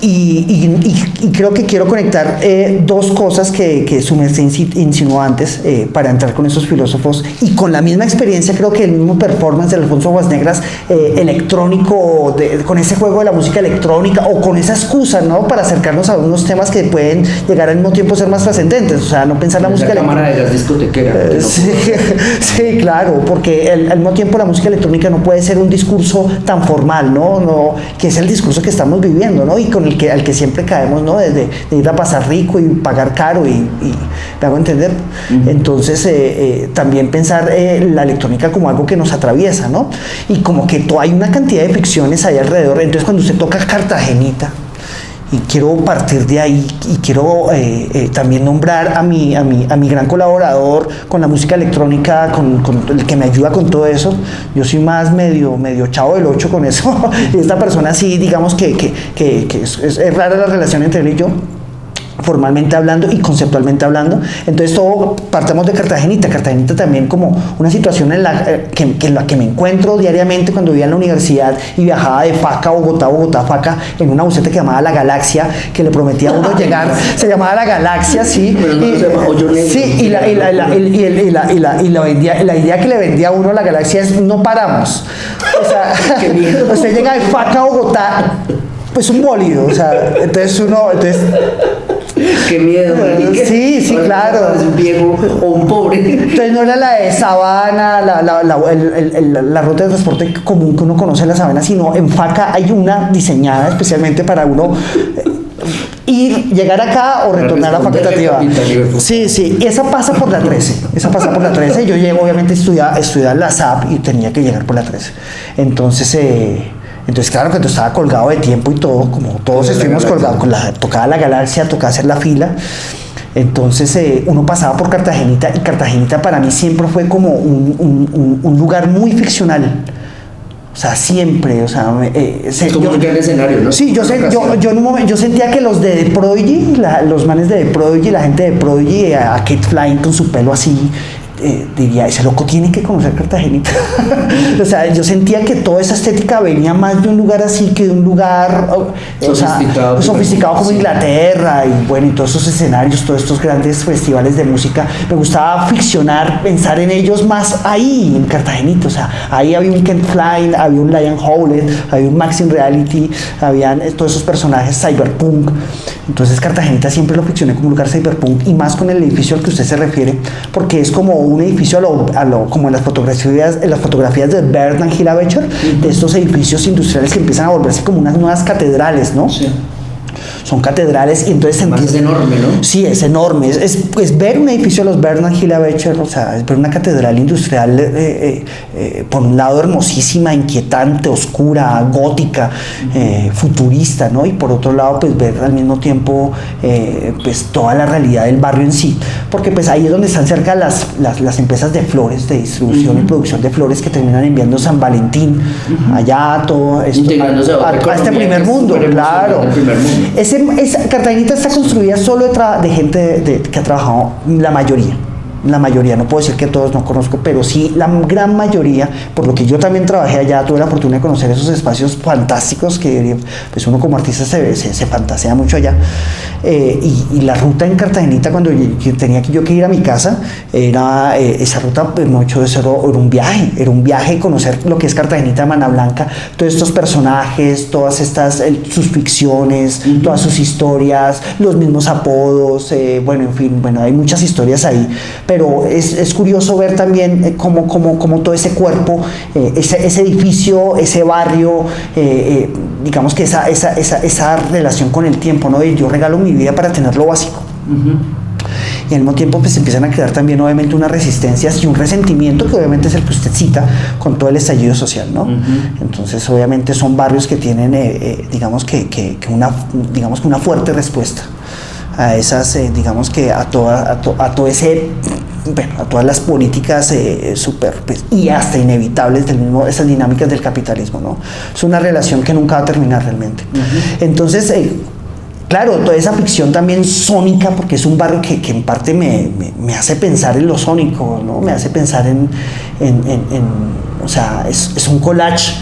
B: Y creo que quiero conectar dos cosas que su merced insinuó antes para entrar con esos filósofos y con la misma experiencia, creo que el mismo performance de Alfonso Aguasnegras electrónico, con ese juego de la música electrónica o con esa excusa, ¿no? Para acercarnos a unos temas que pueden llegar al mismo tiempo a ser más trascendentes, o sea, no pensar la música electrónica.
A: La cámara de gas discotequera.
B: Sí, claro, porque al mismo tiempo la música electrónica no puede ser un discurso tan formal, ¿no? Que es el discurso que estamos viviendo, ¿no? Y con al que siempre caemos, ¿no? De ir a pasar rico y pagar caro y ¿me hago entender? Uh-huh. Entonces también pensar la electrónica como algo que nos atraviesa, ¿no? Y como que hay una cantidad de ficciones ahí alrededor. Entonces cuando usted toca Cartagenita, y quiero partir de ahí y quiero también nombrar a mi gran colaborador con la música electrónica, con el que me ayuda con todo eso. Yo soy más medio chavo del 8 con eso. Y esta persona sí, digamos que es rara la relación entre él y yo, formalmente hablando y conceptualmente hablando. Entonces todo partamos de Cartagenita también como una situación en la que me encuentro diariamente cuando vivía en la universidad y viajaba de Faca a Bogotá, Faca, en una buseta que llamaba La Galaxia, que le prometía a uno llegar, se llamaba La Galaxia, sí, y la idea que le vendía a uno a La Galaxia es no paramos, o sea, usted llega de Faca a Bogotá, pues un bólido, o sea, entonces
A: qué miedo, marica.
B: Sí, claro.
A: Es un viejo o un pobre.
B: Entonces no era la de Sabana, la ruta de transporte común que uno conoce en la Sabana, sino en Faca hay una diseñada especialmente para uno llegar acá o retornar a la facultativa. Sí, esa pasa por la 13. Yo llego, obviamente, a estudiar la SAP y tenía que llegar por la 13. Entonces, claro, cuando estaba colgado de tiempo y todo, como todos estuvimos colgados, tocaba La Galaxia, tocaba hacer la fila. Entonces uno pasaba por Cartagenita y Cartagenita para mí siempre fue como un lugar muy ficcional. O sea, siempre, o sea...
A: es como un gran escenario, ¿no?
B: Sí, yo en un momento, yo sentía que los de The Prodigy, los manes de The Prodigy, la gente de The Prodigy, a Kate Flying con su pelo así, diría, ese loco tiene que conocer Cartagenita. O sea, yo sentía que toda esa estética venía más de un lugar así que de un lugar sofisticado como Inglaterra y bueno, y todos esos escenarios, todos estos grandes festivales de música. Me gustaba ficcionar, pensar en ellos más ahí, en Cartagenita. O sea, ahí había un Kent Flying, había un Lion Howlett, había un Maxim Reality, habían todos esos personajes cyberpunk. Entonces Cartagenita siempre lo ficcioné como un lugar cyberpunk y más con el edificio al que usted se refiere, porque es como un edificio como en las fotografías de Bernard Hillabetcher, de estos edificios industriales que empiezan a volverse como unas nuevas catedrales, ¿no? Sí. son catedrales, y entonces
A: Además es enorme, ¿no?
B: Sí, es enorme. Es ver un edificio de los Bernard Hilla Becher, o sea, es ver una catedral industrial, por un lado hermosísima, inquietante, oscura, gótica, futurista, ¿no? Y por otro lado, pues ver al mismo tiempo pues toda la realidad del barrio en sí, porque pues ahí es donde están cerca las empresas de flores, de distribución y producción de flores, que terminan enviando San Valentín allá, todo esto,
A: Integrándose
B: a este primer mundo, claro. Cartagenita está construida solo de gente que ha trabajado, la mayoría, no puedo decir que todos, no conozco, pero sí la gran mayoría, por lo que yo también trabajé allá, tuve la oportunidad de conocer esos espacios fantásticos que pues uno como artista se fantasea mucho allá. Y la ruta en Cartagenita, cuando tenía yo que ir a mi casa, era esa ruta, pues mucho de cero, era un viaje, conocer lo que es Cartagenita, Mana Blanca, todos estos personajes, todas estas, sus ficciones, todas sus historias, los mismos apodos, bueno, en fin, bueno, hay muchas historias ahí, pero es curioso ver también cómo todo ese cuerpo, ese edificio, ese barrio, digamos que esa relación con el tiempo, ¿no? Yo regalo mi vida para tener lo básico. Y al mismo tiempo pues empiezan a crear también obviamente unas resistencias y un resentimiento, que obviamente es el que usted cita con todo el estallido social, ¿no? Entonces obviamente son barrios que tienen digamos que una fuerte respuesta a esas, digamos que a todo ese, bueno, a todas las políticas súper, pues, y hasta inevitables del mismo, esas dinámicas del capitalismo, ¿no? Es una relación que nunca va a terminar realmente. Entonces, claro, toda esa ficción también sónica, porque es un barrio que en parte me hace pensar en lo sónico, ¿no? Me hace pensar o sea, es un collage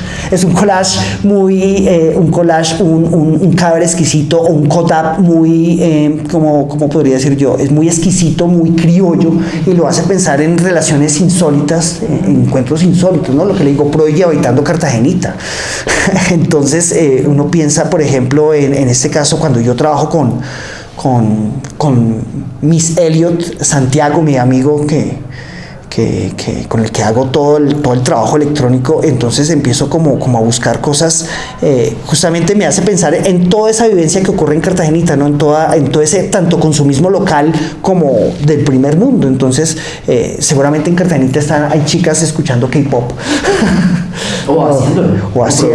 B: muy, un cadáver exquisito, o un cut-up muy, como podría decir yo, es muy exquisito, muy criollo, y lo hace pensar en relaciones insólitas, en encuentros insólitos, ¿no? Lo que le digo, Prodigy habitando Cartagenita. Entonces, uno piensa, por ejemplo, en este caso, cuando yo trabajo con Miss Elliot Santiago, mi amigo con el que hago todo el trabajo electrónico, entonces empiezo como a buscar cosas, justamente me hace pensar en toda esa vivencia que ocurre en Cartagenita, ¿no? En todo ese tanto consumismo local como del primer mundo. Entonces seguramente en Cartagenita hay chicas escuchando K-pop o así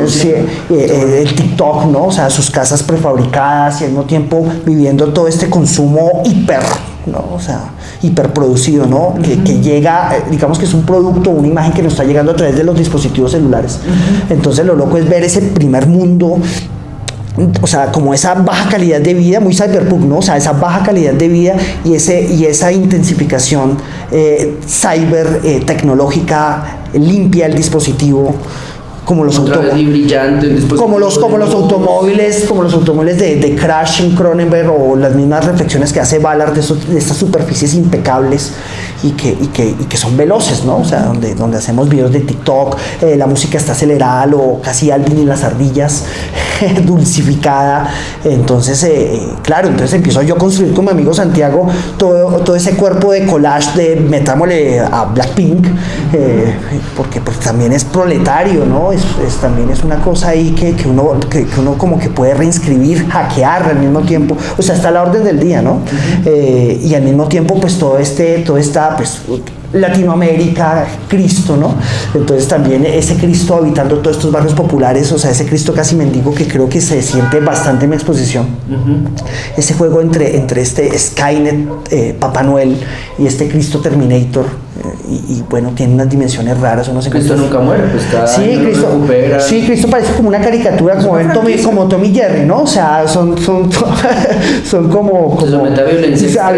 B: el TikTok, ¿no? O sea, sus casas prefabricadas, y al mismo tiempo viviendo todo este consumo ¿no? O sea, hiperproducido, ¿no? Que llega, digamos que es un producto, una imagen que nos está llegando a través de los dispositivos celulares. Entonces lo loco es ver ese primer mundo, o sea, como esa baja calidad de vida, muy cyberpunk, ¿no? O sea, esa baja calidad de vida y esa intensificación tecnológica, limpia el dispositivo, como los automóviles de Crash en Cronenberg, o las mismas reflexiones que hace Ballard de estas superficies impecables y que son veloces, ¿no? O sea, donde hacemos videos de TikTok, la música está acelerada, casi Alvin y las ardillas, dulcificada. Entonces, claro, entonces empiezo yo a construir con mi amigo Santiago todo ese cuerpo de collage metámosle a Blackpink, porque pues también es proletario, ¿no? También es una cosa ahí que uno como que puede reinscribir, hackear al mismo tiempo, o sea, está a la orden del día, ¿no? Y al mismo tiempo pues todo esta pues Latinoamérica, Cristo, ¿no? Entonces también ese Cristo habitando todos estos barrios populares, o sea, ese Cristo casi mendigo, que creo que se siente bastante en mi exposición. Ese juego entre este Skynet, Papá Noel, y este Cristo Terminator, y bueno, tiene unas dimensiones raras, uno se
A: Cristo nunca muere, pues cada
B: año recupera. Sí, Cristo parece como una caricatura, como Tommy Jerry, ¿no? O sea, son como
A: se somete a violencia,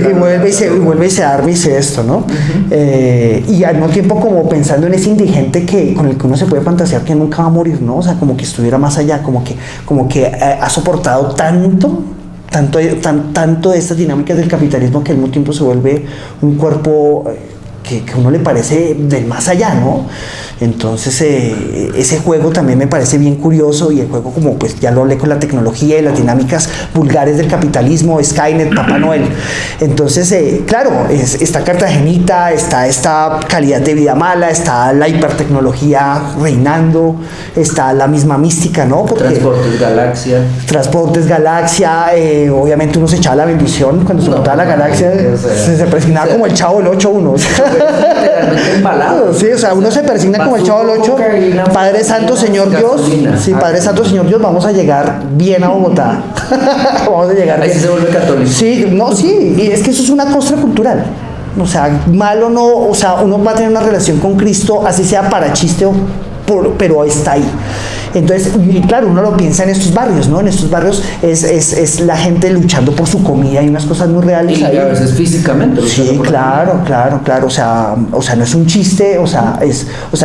B: y vuelve y se arma y se esto, ¿no? Y al mismo tiempo como pensando en ese indigente con el que uno se puede fantasear que nunca va a morir, ¿no? O sea, como que estuviera más allá, como que ha soportado tanto de estas dinámicas del capitalismo, que al mismo tiempo se vuelve un cuerpo que a uno le parece del más allá, ¿no? Entonces ese juego también me parece bien curioso, y el juego, como pues ya lo hablé, con la tecnología y las dinámicas vulgares del capitalismo, Skynet, Papá Noel. Entonces claro, está Cartagenita, está esta calidad de vida mala, está la hipertecnología reinando, está la misma mística, ¿no? Porque Transportes Galaxia, obviamente uno se echaba la bendición cuando se montaba la Galaxia, se persignaba como el Chavo del 8-1. Sí, o sea, uno se persigna como el Chavo del 8, Padre Santo, Señor Dios. Sí, Padre Santo, Señor Dios, vamos a llegar bien a Bogotá. Vamos a llegar bien.
A: Ahí se vuelve católico.
B: Sí, no, sí, y es que eso es una costra cultural. O sea, mal o no, o sea, uno va a tener una relación con Cristo, así sea para chiste pero está ahí. Entonces, y claro, uno lo piensa en estos barrios, ¿no? En estos barrios es la gente luchando por su comida y unas cosas muy reales.
A: Y
B: ahí.
A: a veces físicamente.
B: Sí, claro. O sea, no es un chiste, o sea,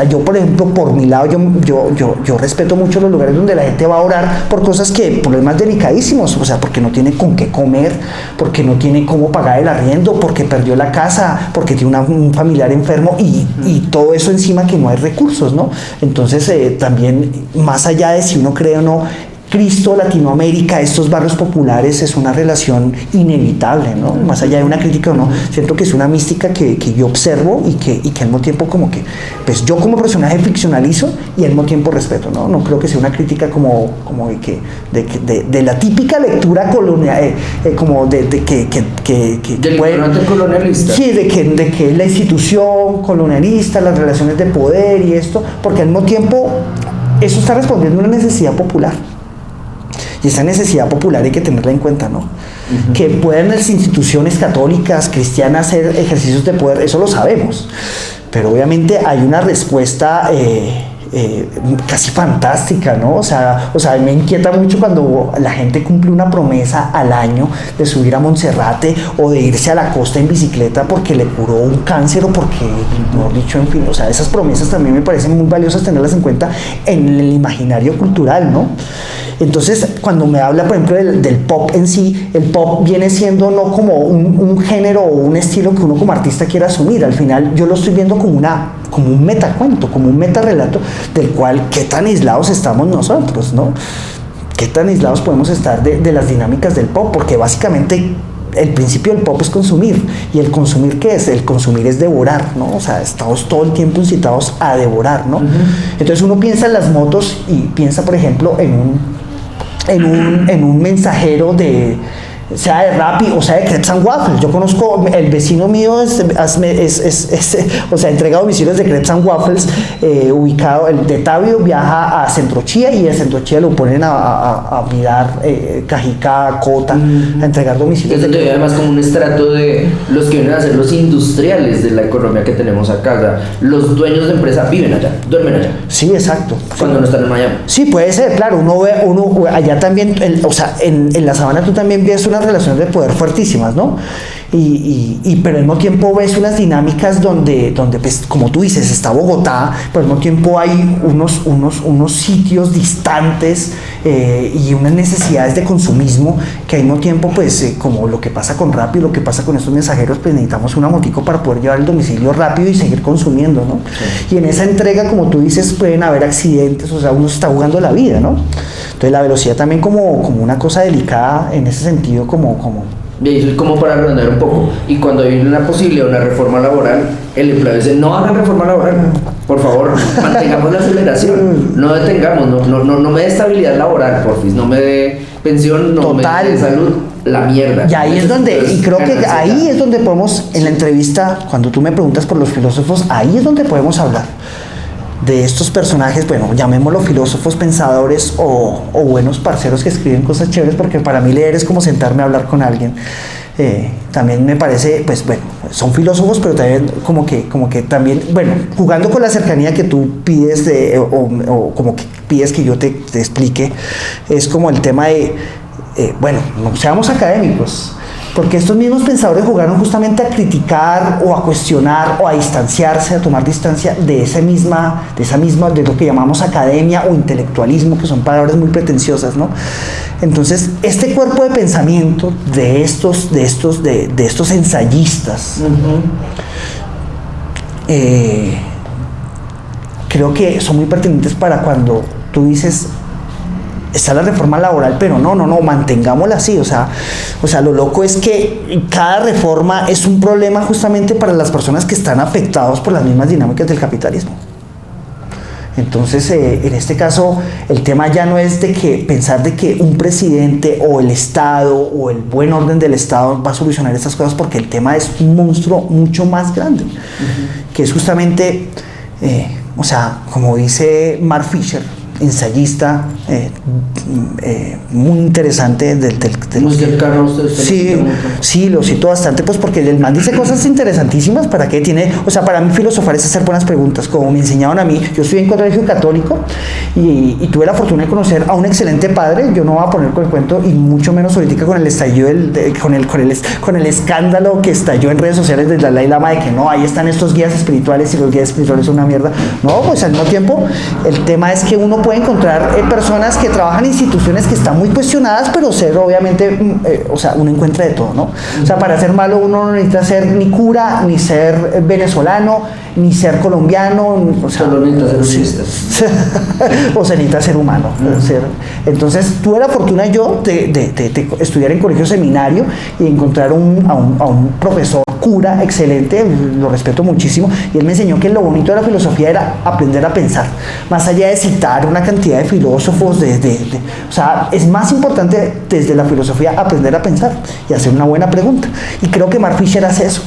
B: yo, por ejemplo, por mi lado, yo respeto mucho los lugares donde la gente va a orar por cosas problemas delicadísimos, o sea, porque no tiene con qué comer, porque no tiene cómo pagar el arriendo, porque perdió la casa, porque tiene un familiar enfermo y todo eso encima que no hay recursos, ¿no? Entonces, también, más allá de si uno cree o no, Cristo, Latinoamérica, estos barrios populares, es una relación inevitable, ¿no? Más allá de una crítica o no, siento que es una mística que yo observo y que al mismo tiempo como que, pues yo como personaje ficcionalizo y al mismo tiempo respeto, ¿no? No creo que sea una crítica como de la típica lectura colonial, como del
A: ignorante colonialista.
B: Sí, de que la institución colonialista, las relaciones de poder y esto, porque al mismo tiempo eso está respondiendo a una necesidad popular. Y esa necesidad popular hay que tenerla en cuenta, ¿no? Uh-huh. Que puedan las instituciones católicas, cristianas, hacer ejercicios de poder, eso lo sabemos. Pero obviamente hay una respuesta casi fantástica, ¿no? O sea, me inquieta mucho cuando la gente cumple una promesa al año de subir a Monserrate o de irse a la costa en bicicleta porque le curó un cáncer o porque, mejor dicho, en fin, o sea, esas promesas también me parecen muy valiosas tenerlas en cuenta en el imaginario cultural, ¿no? Entonces, cuando me habla, por ejemplo, del pop en sí, el pop viene siendo no como un género o un estilo que uno como artista quiera asumir. Al final, yo lo estoy viendo como un metacuento, como un metarrelato del cual qué tan aislados estamos nosotros, ¿no? Qué tan aislados podemos estar de las dinámicas del pop, porque básicamente el principio del pop es consumir. ¿Y el consumir qué es? El consumir es devorar, ¿no? O sea, estamos todo el tiempo incitados a devorar, ¿no? Uh-huh. Entonces uno piensa en las motos y piensa, por ejemplo, en un mensajero sea de Rappi o sea de Crepes and Waffles. Yo conozco, el vecino mío entrega domicilios de Crepes and Waffles, ubicado, el de Tabio viaja a Centrochía y de Centrochía lo ponen a mirar Cajicá, Cota, a entregar domicilios.
A: Eso te ve además como un estrato de los que vienen a ser los industriales de la economía que tenemos acá. Los dueños de empresa viven allá, duermen allá.
B: Sí, exacto.
A: Cuando no están en Miami.
B: Sí, puede ser, claro, uno allá también, en la sabana tú también ves unas relaciones de poder fuertísimas, ¿no? Pero al mismo tiempo ves unas dinámicas donde pues, como tú dices, está Bogotá, pero al mismo tiempo hay unos sitios distantes y unas necesidades de consumismo que al mismo tiempo, pues, como lo que pasa con Rappi, lo que pasa con estos mensajeros, pues necesitamos una motico para poder llevar el domicilio rápido y seguir consumiendo, ¿no? Sí. Y en esa entrega, como tú dices, pueden haber accidentes, o sea, uno está jugando la vida, ¿no? Entonces la velocidad también como una cosa delicada en ese sentido,
A: Y eso es como para redondear un poco. Y cuando hay una posibilidad de una reforma laboral, el empleado dice, no hagan reforma laboral, por favor, mantengamos la aceleración, no detengamos, no me dé estabilidad laboral, porfis, no me dé pensión, no
B: Total.
A: me dé salud, la mierda.
B: Y ahí es donde, y creo que ahí es donde podemos, en la entrevista, cuando tú me preguntas por los filósofos, ahí es donde podemos hablar de estos personajes, bueno, llamémoslo filósofos, pensadores o buenos parceros que escriben cosas chéveres, porque para mí leer es como sentarme a hablar con alguien. También me parece, pues bueno, son filósofos, pero también como que también, bueno, jugando con la cercanía que tú pides o como que pides que yo te explique, es como el tema de, bueno, no seamos académicos, porque estos mismos pensadores jugaron justamente a criticar o a cuestionar o a distanciarse, a tomar distancia de esa misma, de lo que llamamos academia o intelectualismo, que son palabras muy pretenciosas, ¿no? Entonces, este cuerpo de pensamiento de estos ensayistas, uh-huh, creo que son muy pertinentes para cuando tú dices, está la reforma laboral, pero no, mantengámosla así, o sea, lo loco es que cada reforma es un problema justamente para las personas que están afectadas por las mismas dinámicas del capitalismo. Entonces, en este caso, el tema ya no es de que pensar de que un presidente o el Estado o el buen orden del Estado va a solucionar estas cosas, porque el tema es un monstruo mucho más grande, que es justamente, como dice Mark Fisher, ensayista muy interesante
A: muy cercano a usted.
B: Sí, lo cito bastante, pues porque el man dice cosas interesantísimas. ¿Para qué tiene? O sea, para mí filosofar es hacer buenas preguntas, como me enseñaban a mí. Yo estudié en colegio católico y tuve la fortuna de conocer a un excelente padre. Yo no voy a poner con el cuento, y mucho menos ahorita con el estallido con el escándalo que estalló en redes sociales del Dalai Lama, de que no, ahí están estos guías espirituales y los guías espirituales son una mierda. No, pues al mismo tiempo el tema es que uno puede encontrar personas que trabajan en instituciones que están muy cuestionadas, pero obviamente, uno encuentra de todo, ¿no? O sea, para ser malo uno no necesita ser ni cura, ni ser venezolano, ni ser colombiano,
A: solo necesita ser
B: o se necesita ser humano. Entonces, tuve la fortuna yo de estudiar en colegio seminario y encontrar a un profesor cura excelente, lo respeto muchísimo, y él me enseñó que lo bonito de la filosofía era aprender a pensar, más allá de citar una cantidad de filósofos, o sea, es más importante desde la filosofía aprender a pensar y hacer una buena pregunta, y creo que Mark Fisher hace eso.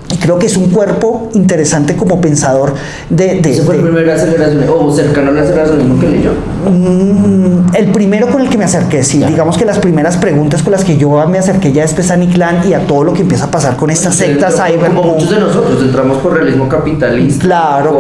B: Y creo que es un cuerpo interesante como pensador
A: ¿Ese fue el primer aceleracionismo o cercano al aceleracionismo que leyó?
B: El primero con el que me acerqué, sí. Ya. Digamos que las primeras preguntas con las que yo me acerqué ya después a Nick Land y a todo lo que empieza a pasar con estas sectas
A: como muchos de nosotros entramos por realismo capitalista.
B: Claro.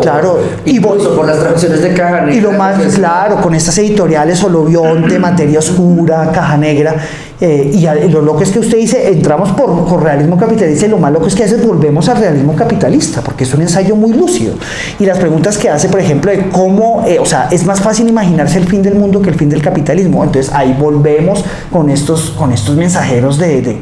A: Incluso por las tradiciones de Caja Negra.
B: Y lo más, claro, con estas editoriales Olovión, Materia Oscura, Caja Negra. Y lo loco es que usted dice, entramos por realismo capitalista, y lo más loco es que a veces volvemos al realismo capitalista, porque es un ensayo muy lúcido. Y las preguntas que hace, por ejemplo, de cómo, es más fácil imaginarse el fin del mundo que el fin del capitalismo. Entonces ahí volvemos con estos mensajeros de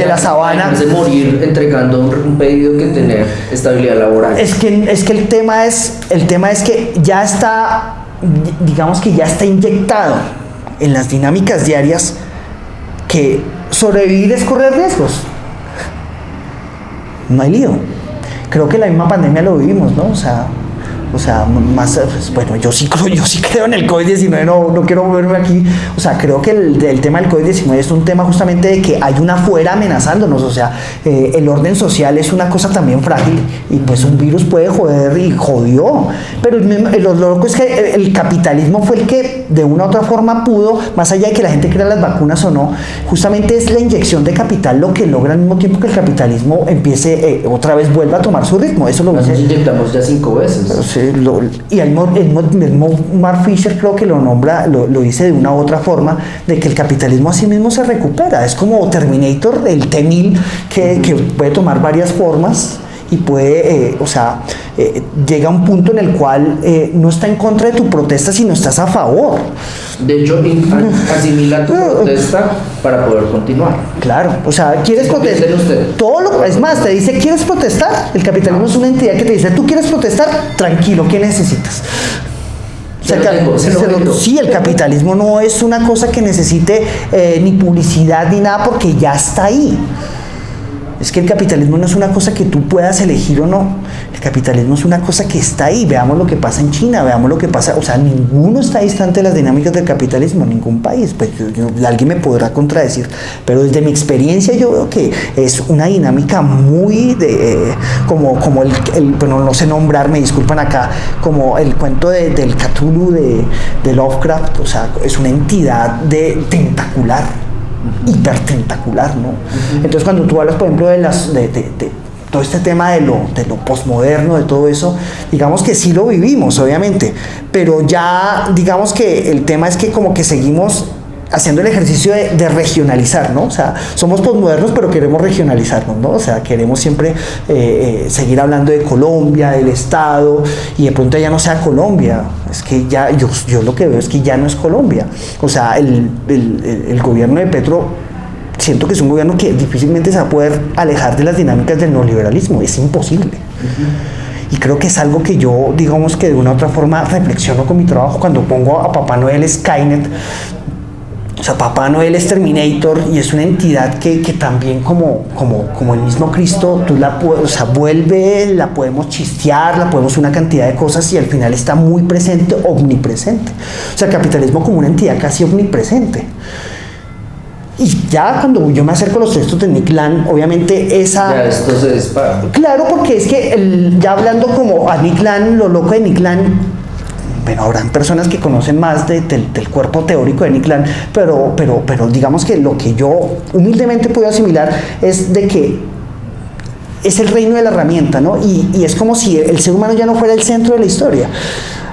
B: la sabana.
A: De morir entregando un pedido que tener estabilidad laboral.
B: Es que el tema es que ya está, digamos que ya está inyectado en las dinámicas diarias que sobrevivir es correr riesgos. No hay lío. Creo que la misma pandemia lo vivimos, ¿no? O sea, más, pues, bueno, yo sí creo en el COVID-19, no quiero moverme aquí. O sea, creo que el tema del COVID-19 es un tema justamente de que hay una afuera amenazándonos. O sea, el orden social es una cosa también frágil, y pues un virus puede joder, y jodió. Pero lo loco es que el capitalismo fue el que de una u otra forma pudo, más allá de que la gente crea las vacunas o no, justamente es la inyección de capital lo que logra al mismo tiempo que el capitalismo empiece, otra vez vuelva a tomar su ritmo. Eso lo
A: Nos inyectamos ya 5 veces.
B: Sí, y el mismo Mark Fisher creo que lo nombra, lo dice de una u otra forma, de que el capitalismo a sí mismo se recupera. Es como Terminator, el T-1000, que puede tomar varias formas y puede, llega a un punto en el cual no está en contra de tu protesta, sino estás a favor.
A: De hecho, asimila tu protesta para poder continuar.
B: Claro, o sea, ¿quieres protestar? Es más, te dice, ¿quieres protestar? El capitalismo es una entidad que te dice, ¿tú quieres protestar? Tranquilo, ¿qué necesitas? Sí, el capitalismo no es una cosa que necesite ni publicidad ni nada, porque ya está ahí. Es que el capitalismo no es una cosa que tú puedas elegir o no. El capitalismo es una cosa que está ahí. Veamos lo que pasa en China, veamos lo que pasa. O sea, ninguno está distante de las dinámicas del capitalismo, ningún país. Pues alguien me podrá contradecir, pero desde mi experiencia yo veo que es una dinámica muy como bueno, no sé nombrar, me disculpan acá, como el cuento del Cthulhu de Lovecraft. O sea, es una entidad tentacular. Hipertentacular, ¿no? Entonces, cuando tú hablas, por ejemplo, de todo este tema de lo posmoderno, de todo eso, digamos que sí lo vivimos, obviamente, pero ya digamos que el tema es que como que seguimos haciendo el ejercicio de regionalizar, ¿no? O sea, somos posmodernos, pero queremos regionalizarnos, ¿no? O sea, queremos siempre seguir hablando de Colombia, del Estado, y de pronto ya no sea Colombia. Es que ya, yo lo que veo es que ya no es Colombia. O sea, el gobierno de Petro, siento que es un gobierno que difícilmente se va a poder alejar de las dinámicas del neoliberalismo. Es imposible. Y creo que es algo que yo, digamos que de una u otra forma reflexiono con mi trabajo cuando pongo a Papá Noel Skynet. O sea, Papá Noel es Terminator y es una entidad que también como el mismo Cristo, tú la puedes, o sea, vuelve, la podemos chistear, la podemos una cantidad de cosas y al final está muy presente, omnipresente. O sea, el capitalismo como una entidad casi omnipresente. Y ya cuando yo me acerco a los textos de Nick Land, obviamente esa...
A: Ya esto se dispara.
B: Claro, porque es que ya hablando como a Nick Land, lo loco de Nick Land, bueno, habrán personas que conocen más del cuerpo teórico de Nick Land, pero digamos que lo que yo humildemente puedo asimilar es de que es el reino de la herramienta, ¿no? Y es como si el ser humano ya no fuera el centro de la historia.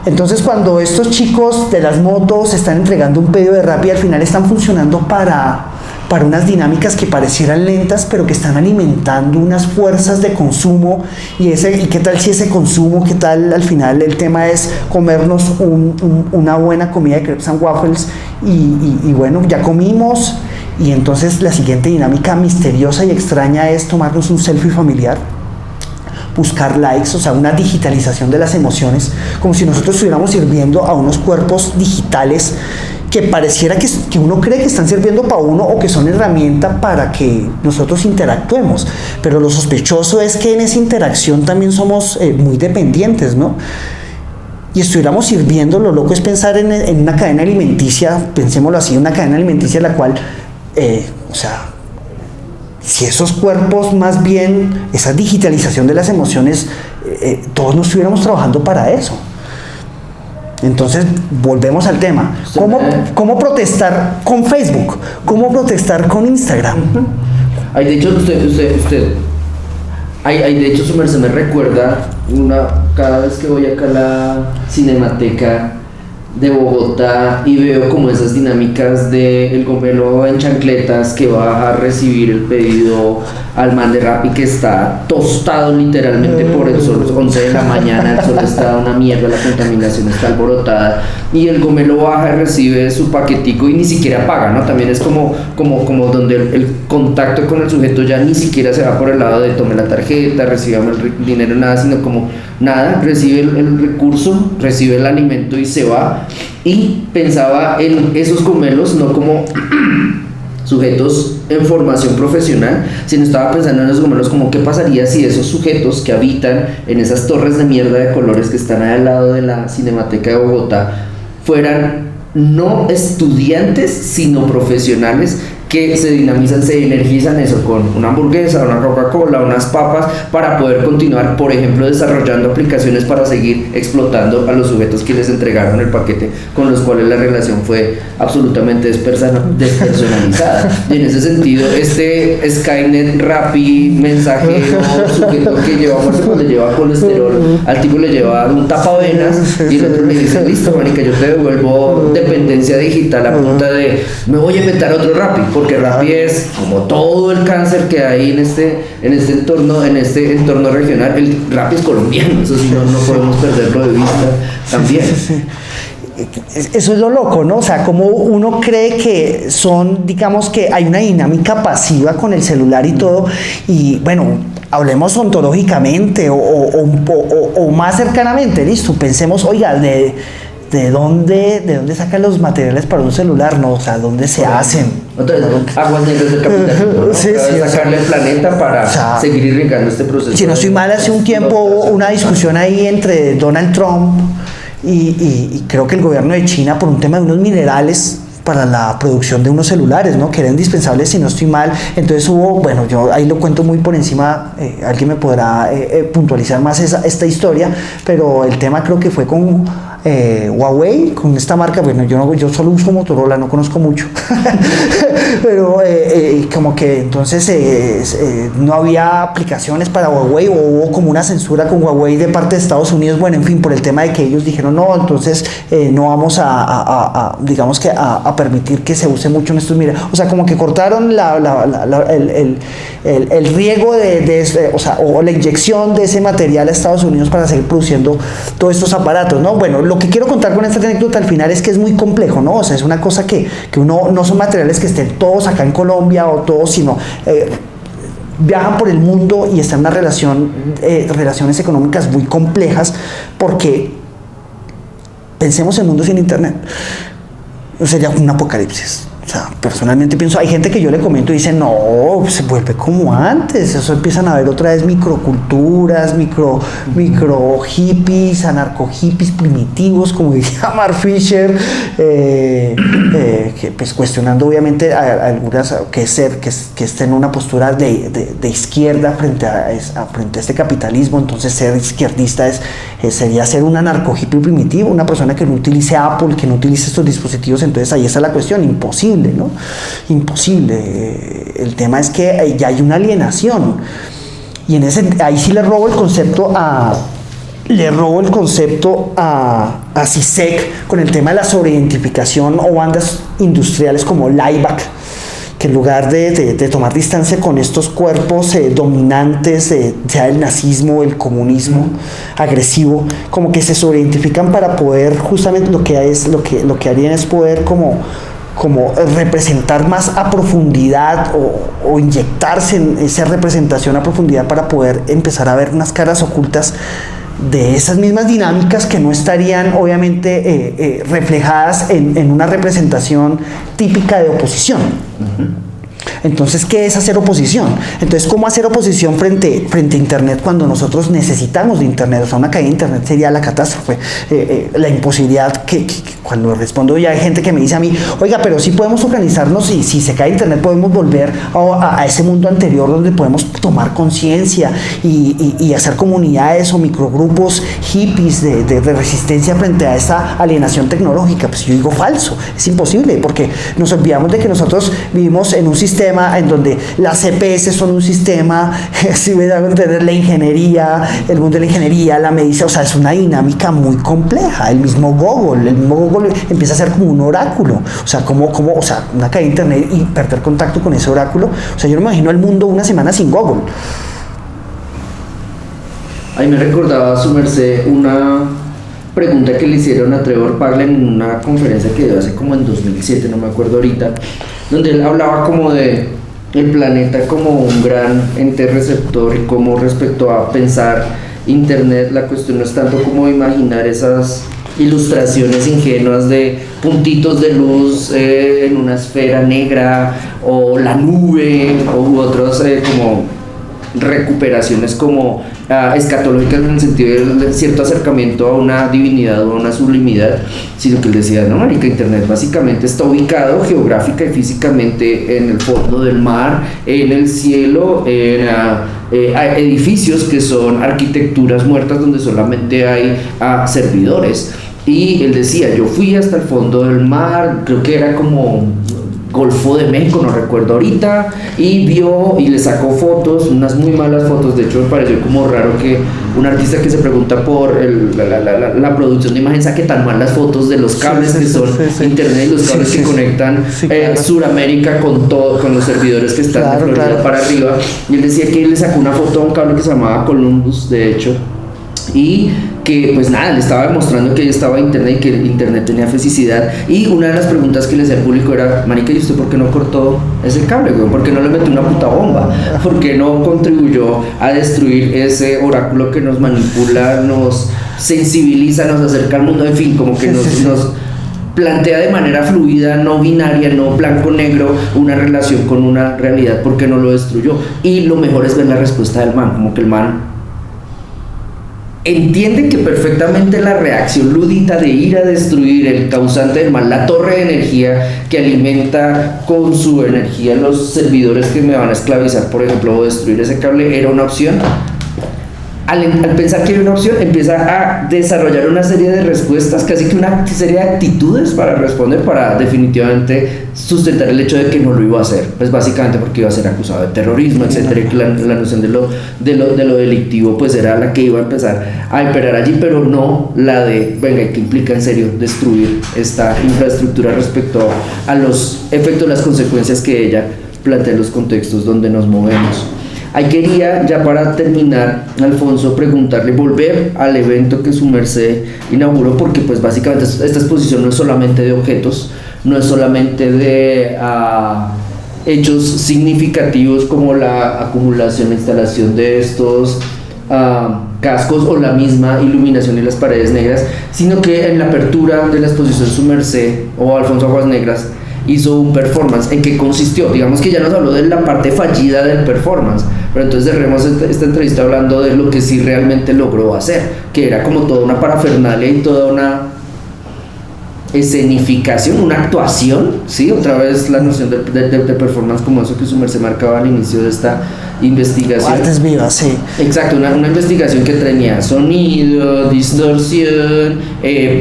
B: Entonces, cuando estos chicos de las motos están entregando un pedido de Rappi, al final están funcionando para unas dinámicas que parecieran lentas, pero que están alimentando unas fuerzas de consumo. Y qué tal si ese consumo, qué tal al final el tema es comernos una buena comida de crepes and waffles y bueno, ya comimos, y entonces la siguiente dinámica misteriosa y extraña es tomarnos un selfie familiar, buscar likes, o sea, una digitalización de las emociones, como si nosotros estuviéramos sirviendo a unos cuerpos digitales que pareciera que uno cree que están sirviendo para uno o que son herramienta para que nosotros interactuemos, pero lo sospechoso es que en esa interacción también somos muy dependientes, ¿no? Y estuviéramos sirviendo, lo loco es pensar en una cadena alimenticia, pensémoslo así, una cadena alimenticia en la cual, o sea, si esos cuerpos, más bien, esa digitalización de las emociones, todos no estuviéramos trabajando para eso. Entonces, volvemos al tema. ¿Cómo protestar con Facebook? ¿Cómo protestar con Instagram?
A: Ay, de hecho, de hecho, su merced me recuerda cada vez que voy acá a la Cinemateca de Bogotá y veo como esas dinámicas de el gomelo en chancletas que va a recibir el pedido al man de Rappi, que está tostado literalmente por el sol, 11 de la mañana, el sol está una mierda, la contaminación está alborotada, y el gomelo baja y recibe su paquetico y ni siquiera paga, ¿no? También es como donde el contacto con el sujeto ya ni siquiera se va por el lado de tome la tarjeta, recibame el dinero, nada, sino como nada, recibe el recurso, recibe el alimento y se va. Y pensaba en esos gomelos no como sujetos en formación profesional, sino estaba pensando en esos gomelos como qué pasaría si esos sujetos que habitan en esas torres de mierda de colores que están ahí al lado de la Cinemateca de Bogotá fueran no estudiantes sino profesionales que se dinamizan, se energizan eso con una hamburguesa, una Coca-Cola, unas papas, para poder continuar, por ejemplo, desarrollando aplicaciones para seguir explotando a los sujetos que les entregaron el paquete, con los cuales la relación fue absolutamente despersonalizada. Y en ese sentido, este Skynet Rappi mensajero, sujeto que lleva muerte, pues le lleva colesterol, al tipo le lleva un tapavenas y el otro le dice, listo, marica, yo te devuelvo dependencia digital a punta de, me voy a inventar otro Rappi, porque Rappi es como todo el cáncer que hay en este entorno regional. El Rappi es colombiano, eso sí, no podemos perderlo de vista también.
B: Sí. Eso es lo loco, ¿no? O sea, como uno cree que digamos que hay una dinámica pasiva con el celular y todo, y bueno, hablemos ontológicamente o más cercanamente, listo, pensemos, oiga, ¿de dónde sacan los materiales para un celular? No, o sea, ¿dónde se hacen?
A: Entonces, aguas negras del capitalismo, ¿no?
B: Sí,
A: sacarle el planeta para seguir irrigando este proceso.
B: Si no estoy mal, hace un tiempo hubo una discusión ahí entre Donald Trump y creo que el gobierno de China por un tema de unos minerales para la producción de unos celulares, ¿no? Que eran indispensables, si no estoy mal. Entonces hubo, bueno, yo ahí lo cuento muy por encima, alguien me podrá puntualizar más esta historia, pero el tema creo que fue con Huawei, con esta marca. Bueno, yo solo uso Motorola, no conozco mucho, pero como que entonces no había aplicaciones para Huawei, o hubo como una censura con Huawei de parte de Estados Unidos, bueno, en fin, por el tema de que ellos dijeron, no, entonces no vamos digamos que a permitir que se use mucho en estos, mira, o sea, como que cortaron el riego o la inyección de ese material a Estados Unidos para seguir produciendo todos estos aparatos, ¿no? Bueno, lo que quiero contar con esta anécdota al final es que es muy complejo, ¿no? O sea, es una cosa que uno, no son materiales que estén todos acá en Colombia o todos, sino viajan por el mundo y están en una relaciones económicas muy complejas, porque pensemos en mundo sin internet, sería un apocalipsis. O sea, personalmente pienso, hay gente que yo le comento y dice, no, se vuelve como antes, eso empiezan a haber otra vez microculturas, micro hippies, anarco hippies primitivos, como diría Mark Fisher, que pues cuestionando obviamente a algunas que estén en una postura de izquierda frente a este capitalismo. Entonces ser izquierdista sería ser un anarco hippie primitivo, una persona que no utilice Apple, que no utilice estos dispositivos. Entonces ahí está la cuestión, imposible, ¿no? Imposible. El tema es que ya hay una alienación, y ahí sí le robo el concepto a Zizek con el tema de la sobreidentificación, o bandas industriales como Laibach, que en lugar de tomar distancia con estos cuerpos dominantes, sea el nazismo, el comunismo agresivo, como que se sobreidentifican para poder, justamente lo que harían es poder como representar más a profundidad, o inyectarse en esa representación a profundidad para poder empezar a ver unas caras ocultas de esas mismas dinámicas que no estarían obviamente reflejadas en una representación típica de oposición. Entonces, ¿qué es hacer oposición? Entonces, ¿cómo hacer oposición frente a Internet cuando nosotros necesitamos de Internet? O sea, una caída de Internet sería la catástrofe, la imposibilidad que cuando respondo, ya hay gente que me dice a mí, oiga, pero sí podemos organizarnos, y si se cae Internet podemos volver a ese mundo anterior donde podemos tomar conciencia y hacer comunidades o microgrupos hippies de resistencia frente a esta alienación tecnológica. Pues yo digo falso, es imposible, porque nos olvidamos de que nosotros vivimos en un sistema en donde las CPS son un sistema, si me dan a entender, la ingeniería, el mundo de la ingeniería, la medicina, o sea, es una dinámica muy compleja. El mismo Google empieza a ser como un oráculo, o sea, o sea, una caída de Internet y perder contacto con ese oráculo. O sea, yo no me imagino el mundo una semana sin Google.
A: Ahí me recordaba su merced una pregunta que le hicieron a Trevor Paglen en una conferencia que dio hace como en 2007, no me acuerdo ahorita, donde él hablaba como de el planeta como un gran ente receptor, y como respecto a pensar Internet, la cuestión no es tanto como imaginar esas ilustraciones ingenuas de puntitos de luz en una esfera negra, o la nube, u otros como recuperaciones como escatológicas, en el sentido de cierto acercamiento a una divinidad o a una sublimidad, sino que él decía, no, marica, Internet básicamente está ubicado geográfica y físicamente en el fondo del mar, en el cielo, en edificios que son arquitecturas muertas donde solamente hay servidores. Y él decía, yo fui hasta el fondo del mar, creo que era como Golfo de México, no recuerdo ahorita, y vio y le sacó fotos, unas muy malas fotos. De hecho me pareció como raro que un artista que se pregunta por la producción de imagen saque tan malas fotos de los cables que son Internet, y los cables que conectan claro, Suramérica con los servidores que están de Florida para arriba. Y él decía que él le sacó una foto a un cable que se llamaba Columbus, de hecho, y que pues nada, le estaba demostrando que ahí estaba Internet y que Internet tenía fisicidad. Y una de las preguntas que le hacía al público era, marica, ¿y usted por qué no cortó ese cable, güey? ¿Por qué no le metió una puta bomba? ¿Por qué no contribuyó a destruir ese oráculo que nos manipula, nos sensibiliza, nos acerca al mundo? En fin, como que nos plantea de manera fluida, no binaria, no blanco-negro, una relación con una realidad. ¿Por qué no lo destruyó? Y lo mejor es ver la respuesta del man, como que el man entiende que perfectamente la reacción lúdica de ir a destruir el causante del mal, la torre de energía que alimenta con su energía los servidores que me van a esclavizar, por ejemplo, o destruir ese cable, era una opción. Al pensar que hay una opción, empieza a desarrollar una serie de respuestas, casi que una serie de actitudes para responder, para definitivamente sustentar el hecho de que no lo iba a hacer, pues básicamente porque iba a ser acusado de terrorismo, etcétera, y que la noción de lo delictivo pues era la que iba a empezar a imperar allí, pero no la de, venga, que implica en serio destruir esta infraestructura respecto a los efectos, las consecuencias que ella plantea en los contextos donde nos movemos. Ahí quería, ya para terminar, Alfonso, preguntarle, volver al evento que su merced inauguró, porque pues básicamente esta exposición no es solamente de objetos, no es solamente de hechos significativos como la acumulación e instalación de estos cascos o la misma iluminación en las paredes negras, sino que en la apertura de la exposición Su Merced o Alfonso Aguas Negras hizo un performance. ¿En qué consistió? Digamos que ya nos habló de la parte fallida del performance, pero entonces cerremos esta entrevista hablando de lo que sí realmente logró hacer, que era como toda una parafernalia y toda una escenificación, una actuación, ¿sí? Otra vez la noción de performance como eso que Su Merced marcaba al inicio de esta investigación.
B: Artes vivas, sí.
A: Exacto, una investigación que tenía sonido, distorsión,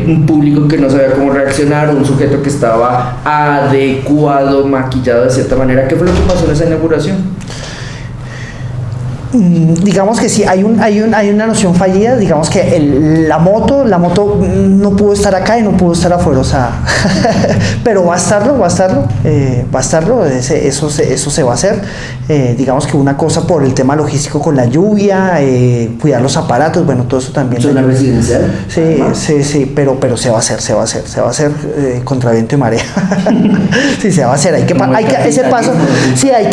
A: un público que no sabía cómo reaccionar, un sujeto que estaba adecuado, maquillado de cierta manera. ¿Qué fue lo que pasó en esa inauguración?
B: Digamos que sí, hay una noción fallida. Digamos que la moto no pudo estar acá y no pudo estar afuera, o sea, pero va a estarlo, eso se va a hacer. Digamos que una cosa por el tema logístico con la lluvia, cuidar los aparatos, bueno, todo eso también.
A: ¿Zona residencial?
B: Sí, pero se va a hacer contra viento y marea. Sí, se va a hacer, hay que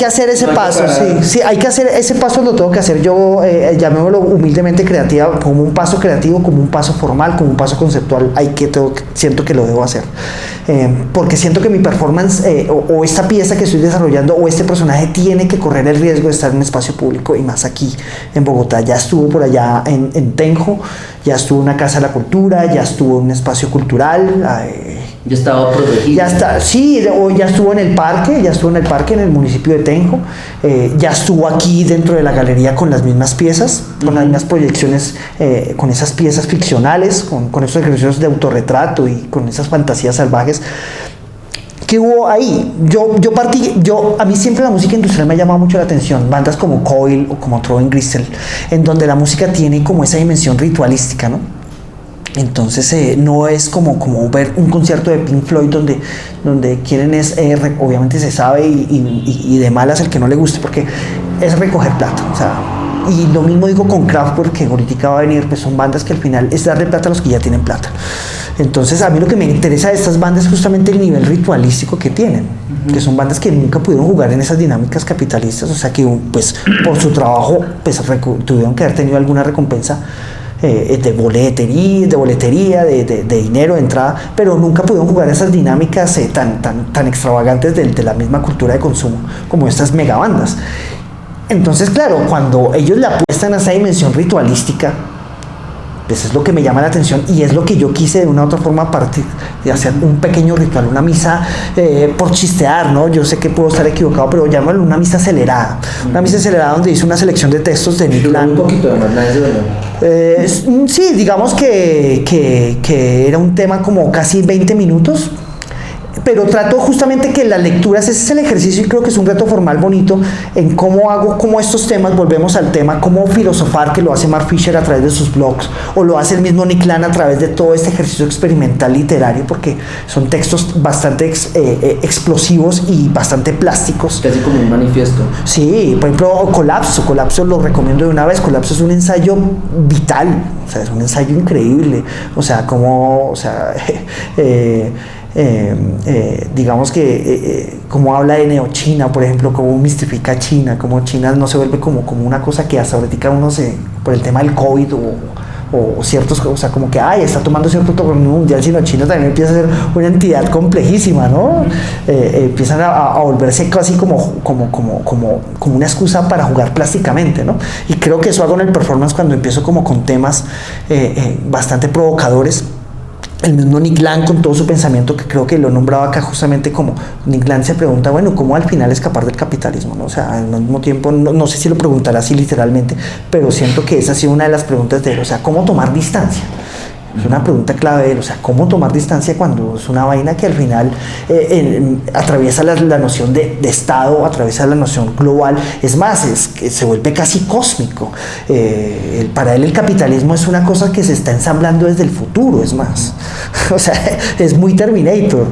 B: hacer ese paso, lo tengo que hacer yo, llamémoslo humildemente creativa, como un paso creativo, como un paso formal, como un paso conceptual, siento que lo debo hacer, porque siento que mi performance o esta pieza que estoy desarrollando o este personaje tiene que correr el riesgo de estar en un espacio público, y más aquí en Bogotá. Ya estuvo por allá en Tenjo, ya estuvo en una Casa de la Cultura, ya estuvo en un espacio cultural,
A: ya estaba protegido.
B: Ya estuvo en el parque, en el municipio de Tenjo, ya estuvo aquí dentro de la galería con las mismas piezas, con las mismas proyecciones, con esas piezas ficcionales, con esos ejercicios de autorretrato y con esas fantasías salvajes. ¿Qué hubo ahí? A mí siempre la música industrial me ha llamado mucho la atención, bandas como Coil o como Troven Gristel, en donde la música tiene como esa dimensión ritualística, ¿no? Entonces no es como ver un concierto de Pink Floyd donde quieren obviamente se sabe y de malas el que no le guste, porque es recoger plata, o sea, y lo mismo digo con Kraftwerk, porque ahorita va a venir, pues son bandas que al final es darle plata a los que ya tienen plata. Entonces a mí lo que me interesa de estas bandas es justamente el nivel ritualístico que tienen, que son bandas que nunca pudieron jugar en esas dinámicas capitalistas, o sea que pues por su trabajo pues tuvieron que haber tenido alguna recompensa de boletería, de dinero de entrada, pero nunca pudieron jugar esas dinámicas tan extravagantes de la misma cultura de consumo como estas megabandas. Entonces, claro, cuando ellos le apuestan a esa dimensión ritualística, pues es lo que me llama la atención y es lo que yo quise de una u otra forma, a partir de hacer un pequeño ritual, una misa por chistear, ¿no? Yo sé que puedo estar equivocado, pero llámalo una misa acelerada. Una misa acelerada donde hice una selección de textos de Nick Land.
A: Un poquito de más,
B: sí, digamos que era un tema como casi 20 minutos. Pero trato justamente que las lecturas, ese es el ejercicio y creo que es un reto formal bonito en cómo estos temas, volvemos al tema, cómo filosofar, que lo hace Mark Fisher a través de sus blogs, o lo hace el mismo Nick Land a través de todo este ejercicio experimental literario, porque son textos bastante explosivos y bastante plásticos.
A: Casi como un manifiesto.
B: Sí, por ejemplo, Colapso lo recomiendo de una vez. Colapso es un ensayo vital, o sea, es un ensayo increíble, o sea, digamos que como habla de neochina, por ejemplo, cómo mistifica China, cómo China no se vuelve como una cosa que hasta ahorita uno por el tema del COVID o ciertos, o sea, como que está tomando cierto protagonismo mundial, sino China también empieza a ser una entidad complejísima, ¿no? Empiezan a volverse casi como una excusa para jugar plásticamente, ¿no? Y creo que eso hago en el performance cuando empiezo como con temas bastante provocadores. El mismo Nick Land con todo su pensamiento, que creo que lo nombraba acá justamente, como Nick Land se pregunta, bueno, ¿cómo al final escapar del capitalismo? ¿No? O sea, al mismo tiempo, no sé si lo preguntará así literalmente, pero siento que esa ha sido una de las preguntas de él, o sea, ¿cómo tomar distancia? Es una pregunta clave de él, o sea, ¿cómo tomar distancia cuando es una vaina que al final atraviesa la noción de Estado, atraviesa la noción global? Es más, que se vuelve casi cósmico. Para él el capitalismo es una cosa que se está ensamblando desde el futuro, es más. O sea, es muy Terminator.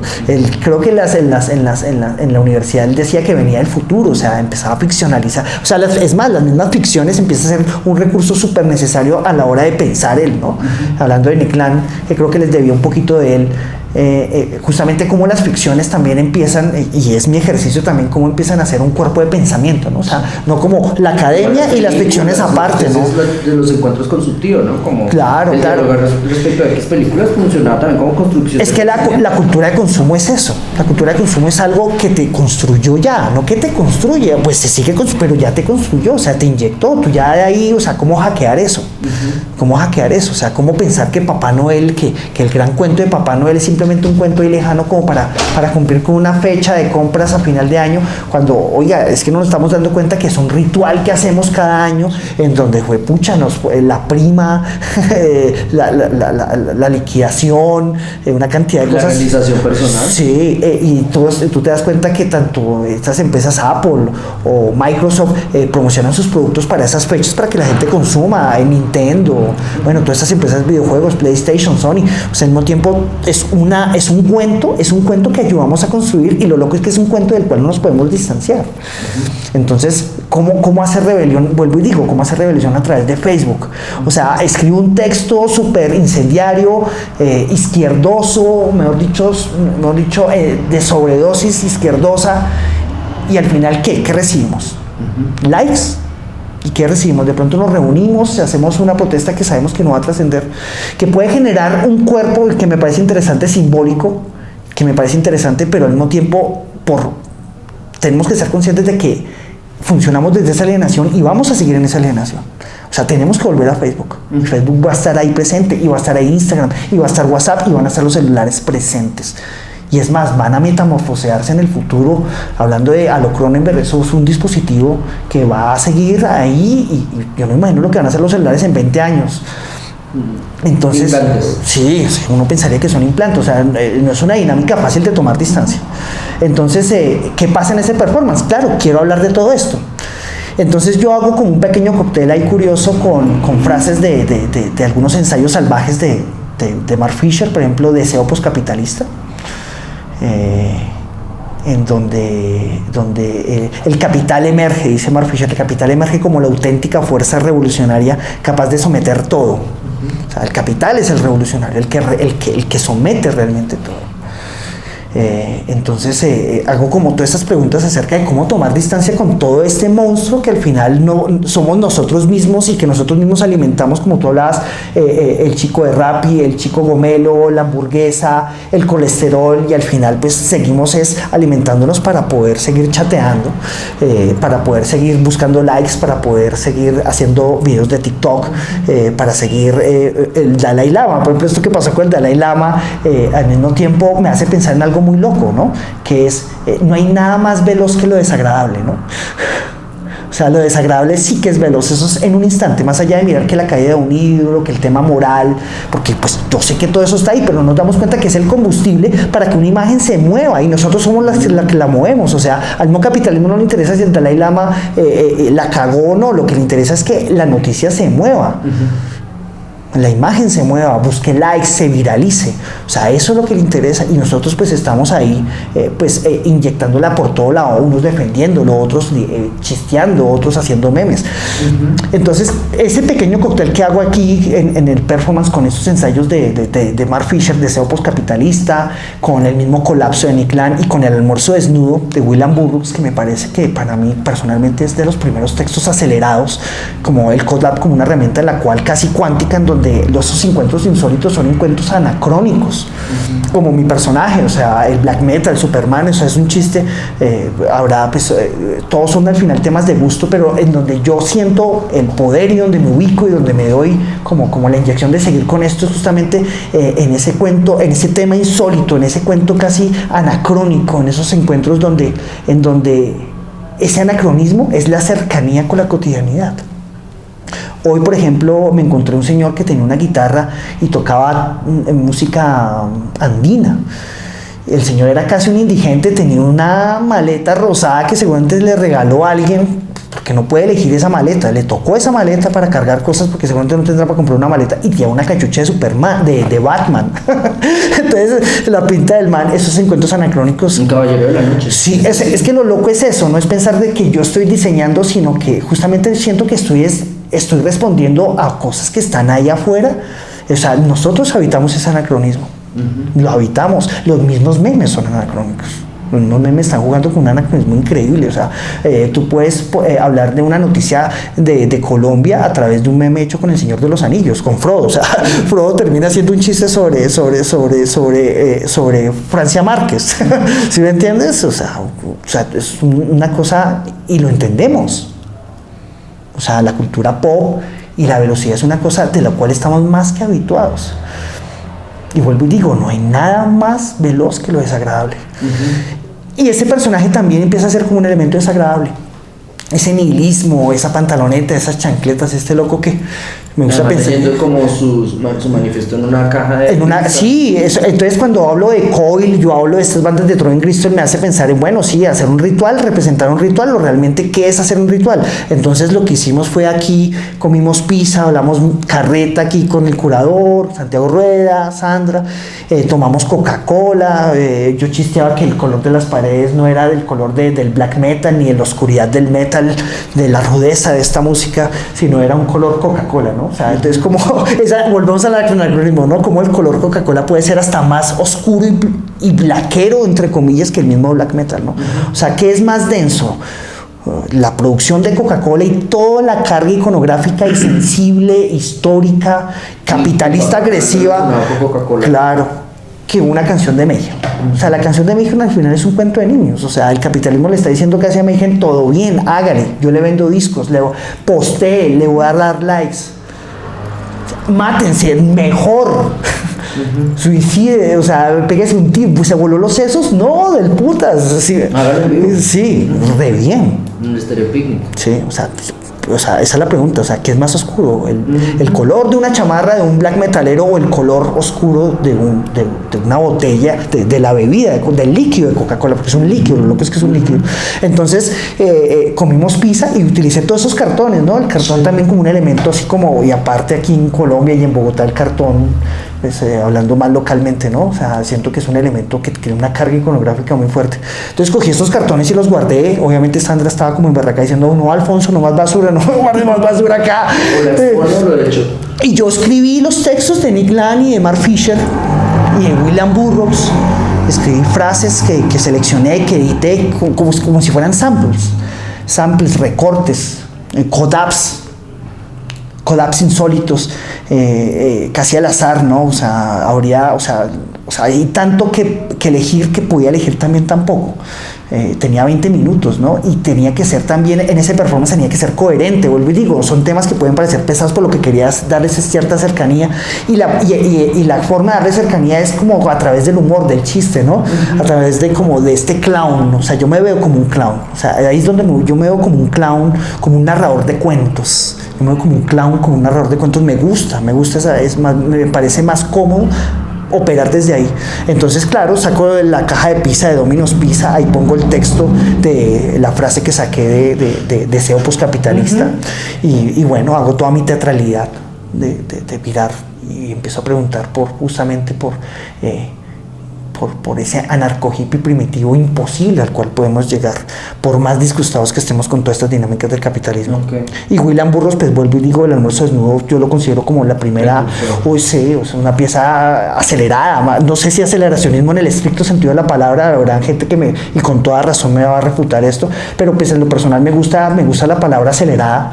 B: Creo que en la universidad él decía que venía del futuro, o sea, empezaba a ficcionalizar. O sea, es más, las mismas ficciones empiezan a ser un recurso súper necesario a la hora de pensar él, ¿no? Hablando de Nick Land, que creo que les debía un poquito de él, justamente cómo las ficciones también empiezan, y es mi ejercicio también, cómo empiezan a hacer un cuerpo de pensamiento, ¿no? O sea, no como la academia y las ficciones aparte, ¿no?
A: Es de los encuentros con su tío, ¿no? Como
B: Claro,
A: el
B: claro.
A: dialogar respecto a X películas funcionaba también como construcción.
B: Es que la cultura de consumo es eso. La cultura de consumo es algo que te construyó ya, no que te construye, pues se sigue pero ya te construyó, o sea, te inyectó, tú ya de ahí, o sea, ¿cómo hackear eso? ¿Cómo hackear eso? O sea, ¿cómo pensar que Papá Noel, que el gran cuento de Papá Noel es simplemente un cuento ahí lejano como para cumplir con una fecha de compras a final de año, cuando, oiga, es que no nos estamos dando cuenta que es un ritual que hacemos cada año, en donde fue, pucha, la prima, la liquidación, una cantidad de
A: la
B: cosas.
A: La realización personal.
B: Sí, y tú te das cuenta que tanto estas empresas Apple o Microsoft promocionan sus productos para esas fechas para que la gente consuma, en Nintendo, bueno, todas estas empresas de videojuegos, PlayStation, Sony, o sea, al mismo tiempo es un cuento que ayudamos a construir, y lo loco es que es un cuento del cual no nos podemos distanciar. Entonces, ¿cómo hacer rebelión? Vuelvo y digo, ¿cómo hacer rebelión a través de Facebook? O sea, escribo un texto súper incendiario, izquierdoso, mejor dicho, de sobredosis izquierdosa, y al final, ¿qué recibimos? Likes. ¿Y qué recibimos? De pronto nos reunimos, hacemos una protesta que sabemos que no va a trascender, que puede generar un cuerpo que me parece interesante, simbólico, que me parece interesante, pero al mismo tiempo tenemos que ser conscientes de que funcionamos desde esa alienación y vamos a seguir en esa alienación. O sea, tenemos que volver a Facebook. Facebook va a estar ahí presente, y va a estar ahí Instagram, y va a estar WhatsApp, y van a estar los celulares presentes. Y es más, van a metamorfosearse en el futuro. Hablando de Halo Cronenberg, eso es un dispositivo que va a seguir ahí, y yo no imagino lo que van a hacer los celulares en 20 años. Entonces, sí, uno pensaría que son implantes, o sea, no es una dinámica fácil de tomar distancia. Entonces, ¿qué pasa en ese performance? Claro, quiero hablar de todo esto. Entonces yo hago como un pequeño cóctel ahí curioso con frases de algunos ensayos salvajes de Mark Fisher, por ejemplo, Deseo Postcapitalista. En donde el capital emerge, dice Mark Fisher, el capital emerge como la auténtica fuerza revolucionaria capaz de someter todo. O sea, el capital es el revolucionario, el que somete realmente todo. Entonces hago como todas estas preguntas acerca de cómo tomar distancia con todo este monstruo que al final no somos nosotros mismos, y que nosotros mismos alimentamos, como tú hablabas, el chico de Rappi, el chico gomelo, la hamburguesa, el colesterol, y al final pues seguimos alimentándonos para poder seguir chateando, para poder seguir buscando likes, para poder seguir haciendo videos de TikTok, para seguir el Dalai Lama. Por ejemplo, esto que pasó con el Dalai Lama, al mismo tiempo me hace pensar en algo muy loco, ¿no? Que es, no hay nada más veloz que lo desagradable, ¿no? O sea, lo desagradable sí que es veloz, eso es en un instante, más allá de mirar que la caída de un ídolo, que el tema moral, porque pues yo sé que todo eso está ahí, pero nos damos cuenta que es el combustible para que una imagen se mueva, y nosotros somos las que la movemos. O sea, al no capitalismo no le interesa si el Dalai Lama la cagó o no, lo que le interesa es que la noticia se mueva. La imagen se mueva, busque likes, se viralice. O sea, eso es lo que le interesa, y nosotros pues estamos ahí inyectándola por todo lado, unos defendiéndolo, otros chisteando, otros haciendo memes. Entonces, ese pequeño cóctel que hago aquí en el performance con estos ensayos de Mark Fisher, Deseo Postcapitalista, con el mismo colapso de Nick Land, y con el almuerzo desnudo de William Burroughs, que me parece que para mí personalmente es de los primeros textos acelerados, como el Code como una herramienta en la cual casi cuántica, en donde esos encuentros insólitos son encuentros anacrónicos, como mi personaje, o sea, el black metal, Superman, o sea, es un chiste. Ahora pues todos son al final temas de gusto, pero en donde yo siento el poder y donde me ubico y donde me doy como la inyección de seguir con esto es justamente en ese cuento, en ese tema insólito, en ese cuento casi anacrónico, en esos encuentros en donde ese anacronismo es la cercanía con la cotidianidad. Hoy, por ejemplo, me encontré un señor que tenía una guitarra y tocaba música andina. El señor era casi un indigente, tenía una maleta rosada que seguramente le regaló a alguien, porque no puede elegir esa maleta. Le tocó esa maleta para cargar cosas, porque seguramente no tendrá para comprar una maleta, y tenía una cachucha de Superman, de Batman. Entonces, la pinta del man, esos encuentros anacrónicos.
A: Un caballero de la noche.
B: Sí, es que lo loco es eso, no es pensar de que yo estoy diseñando, sino que justamente siento que estoy respondiendo a cosas que están ahí afuera. O sea, nosotros habitamos ese anacronismo. Lo habitamos. Los mismos memes son anacrónicos. Los mismos memes están jugando con un anacronismo increíble. O sea, tú puedes hablar de una noticia de Colombia a través de un meme hecho con el Señor de los Anillos, con Frodo. O sea, Frodo termina haciendo un chiste sobre Francia Márquez. ¿Sí me entiendes? O sea, es una cosa, y lo entendemos. O sea, la cultura pop y la velocidad es una cosa de la cual estamos más que habituados. Y vuelvo y digo, no hay nada más veloz que lo desagradable. Y ese personaje también empieza a ser como un elemento desagradable. Ese nihilismo, esa pantaloneta, esas chancletas, este loco que me gusta pensar.
A: Teniendo como su manifiesto en una caja de...
B: Sí, entonces cuando hablo de Coil, yo hablo de estas bandas de Throwing Crystal, me hace pensar en, bueno, sí, hacer un ritual, representar un ritual, o realmente qué es hacer un ritual. Entonces lo que hicimos fue aquí, comimos pizza, hablamos carreta aquí con el curador, Santiago Rueda, Sandra, tomamos Coca-Cola, yo chisteaba que el color de las paredes no era del color del black metal, ni de la oscuridad del metal, de la rudeza de esta música, sino era un color Coca-Cola, ¿no? O sea, entonces como, volvemos al anacronismo, ¿no? Como el color Coca-Cola puede ser hasta más oscuro y blaquero, entre comillas, que el mismo black metal, ¿no? O sea, ¿qué es más denso? La producción de Coca-Cola y toda la carga iconográfica y sensible, histórica, capitalista, agresiva, claro, que una canción de Mayhem. O sea, la canción de Mayhem al final es un cuento de niños. O sea, el capitalismo le está diciendo que hace a Mayhem todo bien, hágale, yo le vendo discos, le postee, le voy a dar likes. Mátense, mejor. Suicide, o sea, pégase un tiro, ¿se voló los sesos? No, del putas. Sí, re bien.
A: Un Estéreo Picnic.
B: Sí, o sea, esa es la pregunta, o sea, ¿qué es más oscuro? ¿El color de una chamarra de un black metalero o el color oscuro de una botella, de la bebida, del líquido de Coca-Cola? Porque es un líquido, lo loco es que es un líquido. Entonces, comimos pizza y utilicé todos esos cartones, ¿no? El cartón también como un elemento así como, y aparte aquí en Colombia y en Bogotá el cartón, hablando más localmente, ¿no? O sea, siento que es un elemento que tiene una carga iconográfica muy fuerte. Entonces cogí estos cartones y los guardé. Obviamente Sandra estaba como en berraca diciendo, no, Alfonso, no más basura, no guardes más basura acá. Y yo escribí los textos de Nick Land y de Mark Fisher y de William Burroughs. Escribí frases que seleccioné, que edité como si fueran samples, recortes, collabs insólitos, casi al azar, ¿no? O sea, hay tanto que elegir que podía elegir también tan poco. Tenía 20 minutos, ¿no? Y tenía que ser también, en ese performance tenía que ser coherente, vuelvo y digo, son temas que pueden parecer pesados, por lo que querías darles cierta cercanía, y la forma de darle cercanía es como a través del humor, del chiste, ¿no? A través de este clown, o sea, yo me veo como un clown, o sea, ahí es donde yo me veo como un clown, como un narrador de cuentos. Yo me veo como un clown, como un narrador de cuentos, me gusta me parece más cómodo operar desde ahí. Entonces, claro, saco la caja de pizza de Domino's Pizza, ahí pongo el texto de la frase que saqué de Deseo Postcapitalista, y bueno, hago toda mi teatralidad de mirar y empiezo a preguntar justamente por ese anarco-hippie primitivo imposible al cual podemos llegar, por más disgustados que estemos con todas estas dinámicas del capitalismo. Okay. Y William Burroughs, pues vuelvo y digo, El almuerzo desnudo, yo lo considero como la primera, una pieza acelerada, no sé si aceleracionismo en el estricto sentido de la palabra, habrá gente que y con toda razón me va a refutar esto, pero pues en lo personal me gusta la palabra acelerada,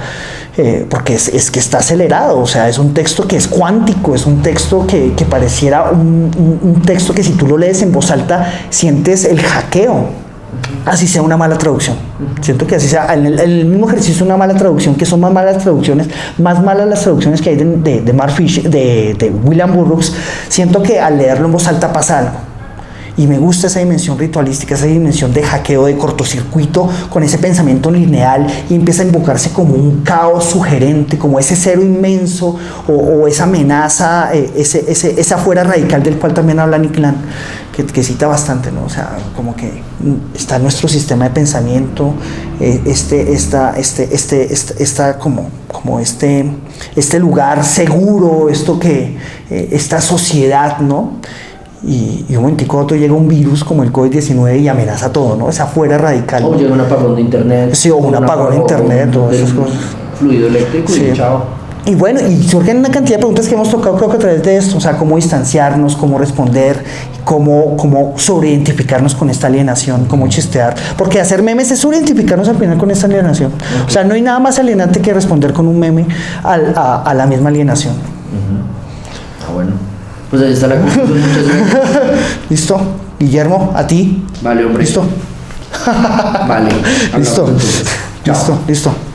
B: porque es que está acelerado, o sea, es un texto que es cuántico, es un texto que pareciera un texto que si tú lo lees en voz alta sientes el hackeo, así sea una mala traducción. Siento que así sea, en el mismo ejercicio una mala traducción, que son más malas las traducciones que hay de Mark Fisher, de William Burroughs, siento que al leerlo en voz alta pasa algo. Y me gusta esa dimensión ritualística, esa dimensión de hackeo, de cortocircuito, con ese pensamiento lineal, y empieza a invocarse como un caos sugerente, como ese cero inmenso, o esa amenaza, ese afuera radical del cual también habla Nick Land, que cita bastante, ¿no? O sea, como que está nuestro sistema de pensamiento, este lugar seguro, esta sociedad, ¿no? Y un momentico otro llega un virus como el COVID-19 y amenaza todo, ¿no? Esa fuera radical.
A: O llega un apagón de internet.
B: Sí, o un apagón de internet, todas esas cosas.
A: Fluido eléctrico, sí. Y chao.
B: Y bueno, y surgen una cantidad de preguntas que hemos tocado creo que a través de esto, o sea, cómo distanciarnos, cómo responder, cómo sobreidentificarnos con esta alienación, cómo chistear, porque hacer memes es sobreidentificarnos al final con esta alienación. O sea, no hay nada más alienante que responder con un meme a la misma alienación.
A: Bueno, pues ahí está la conclusión, muchas gracias.
B: ¿Listo? Guillermo, a ti.
A: Vale, hombre.
B: ¿Listo?
A: Vale.
B: Listo.
A: Hablamos entonces. Chao.
B: Listo.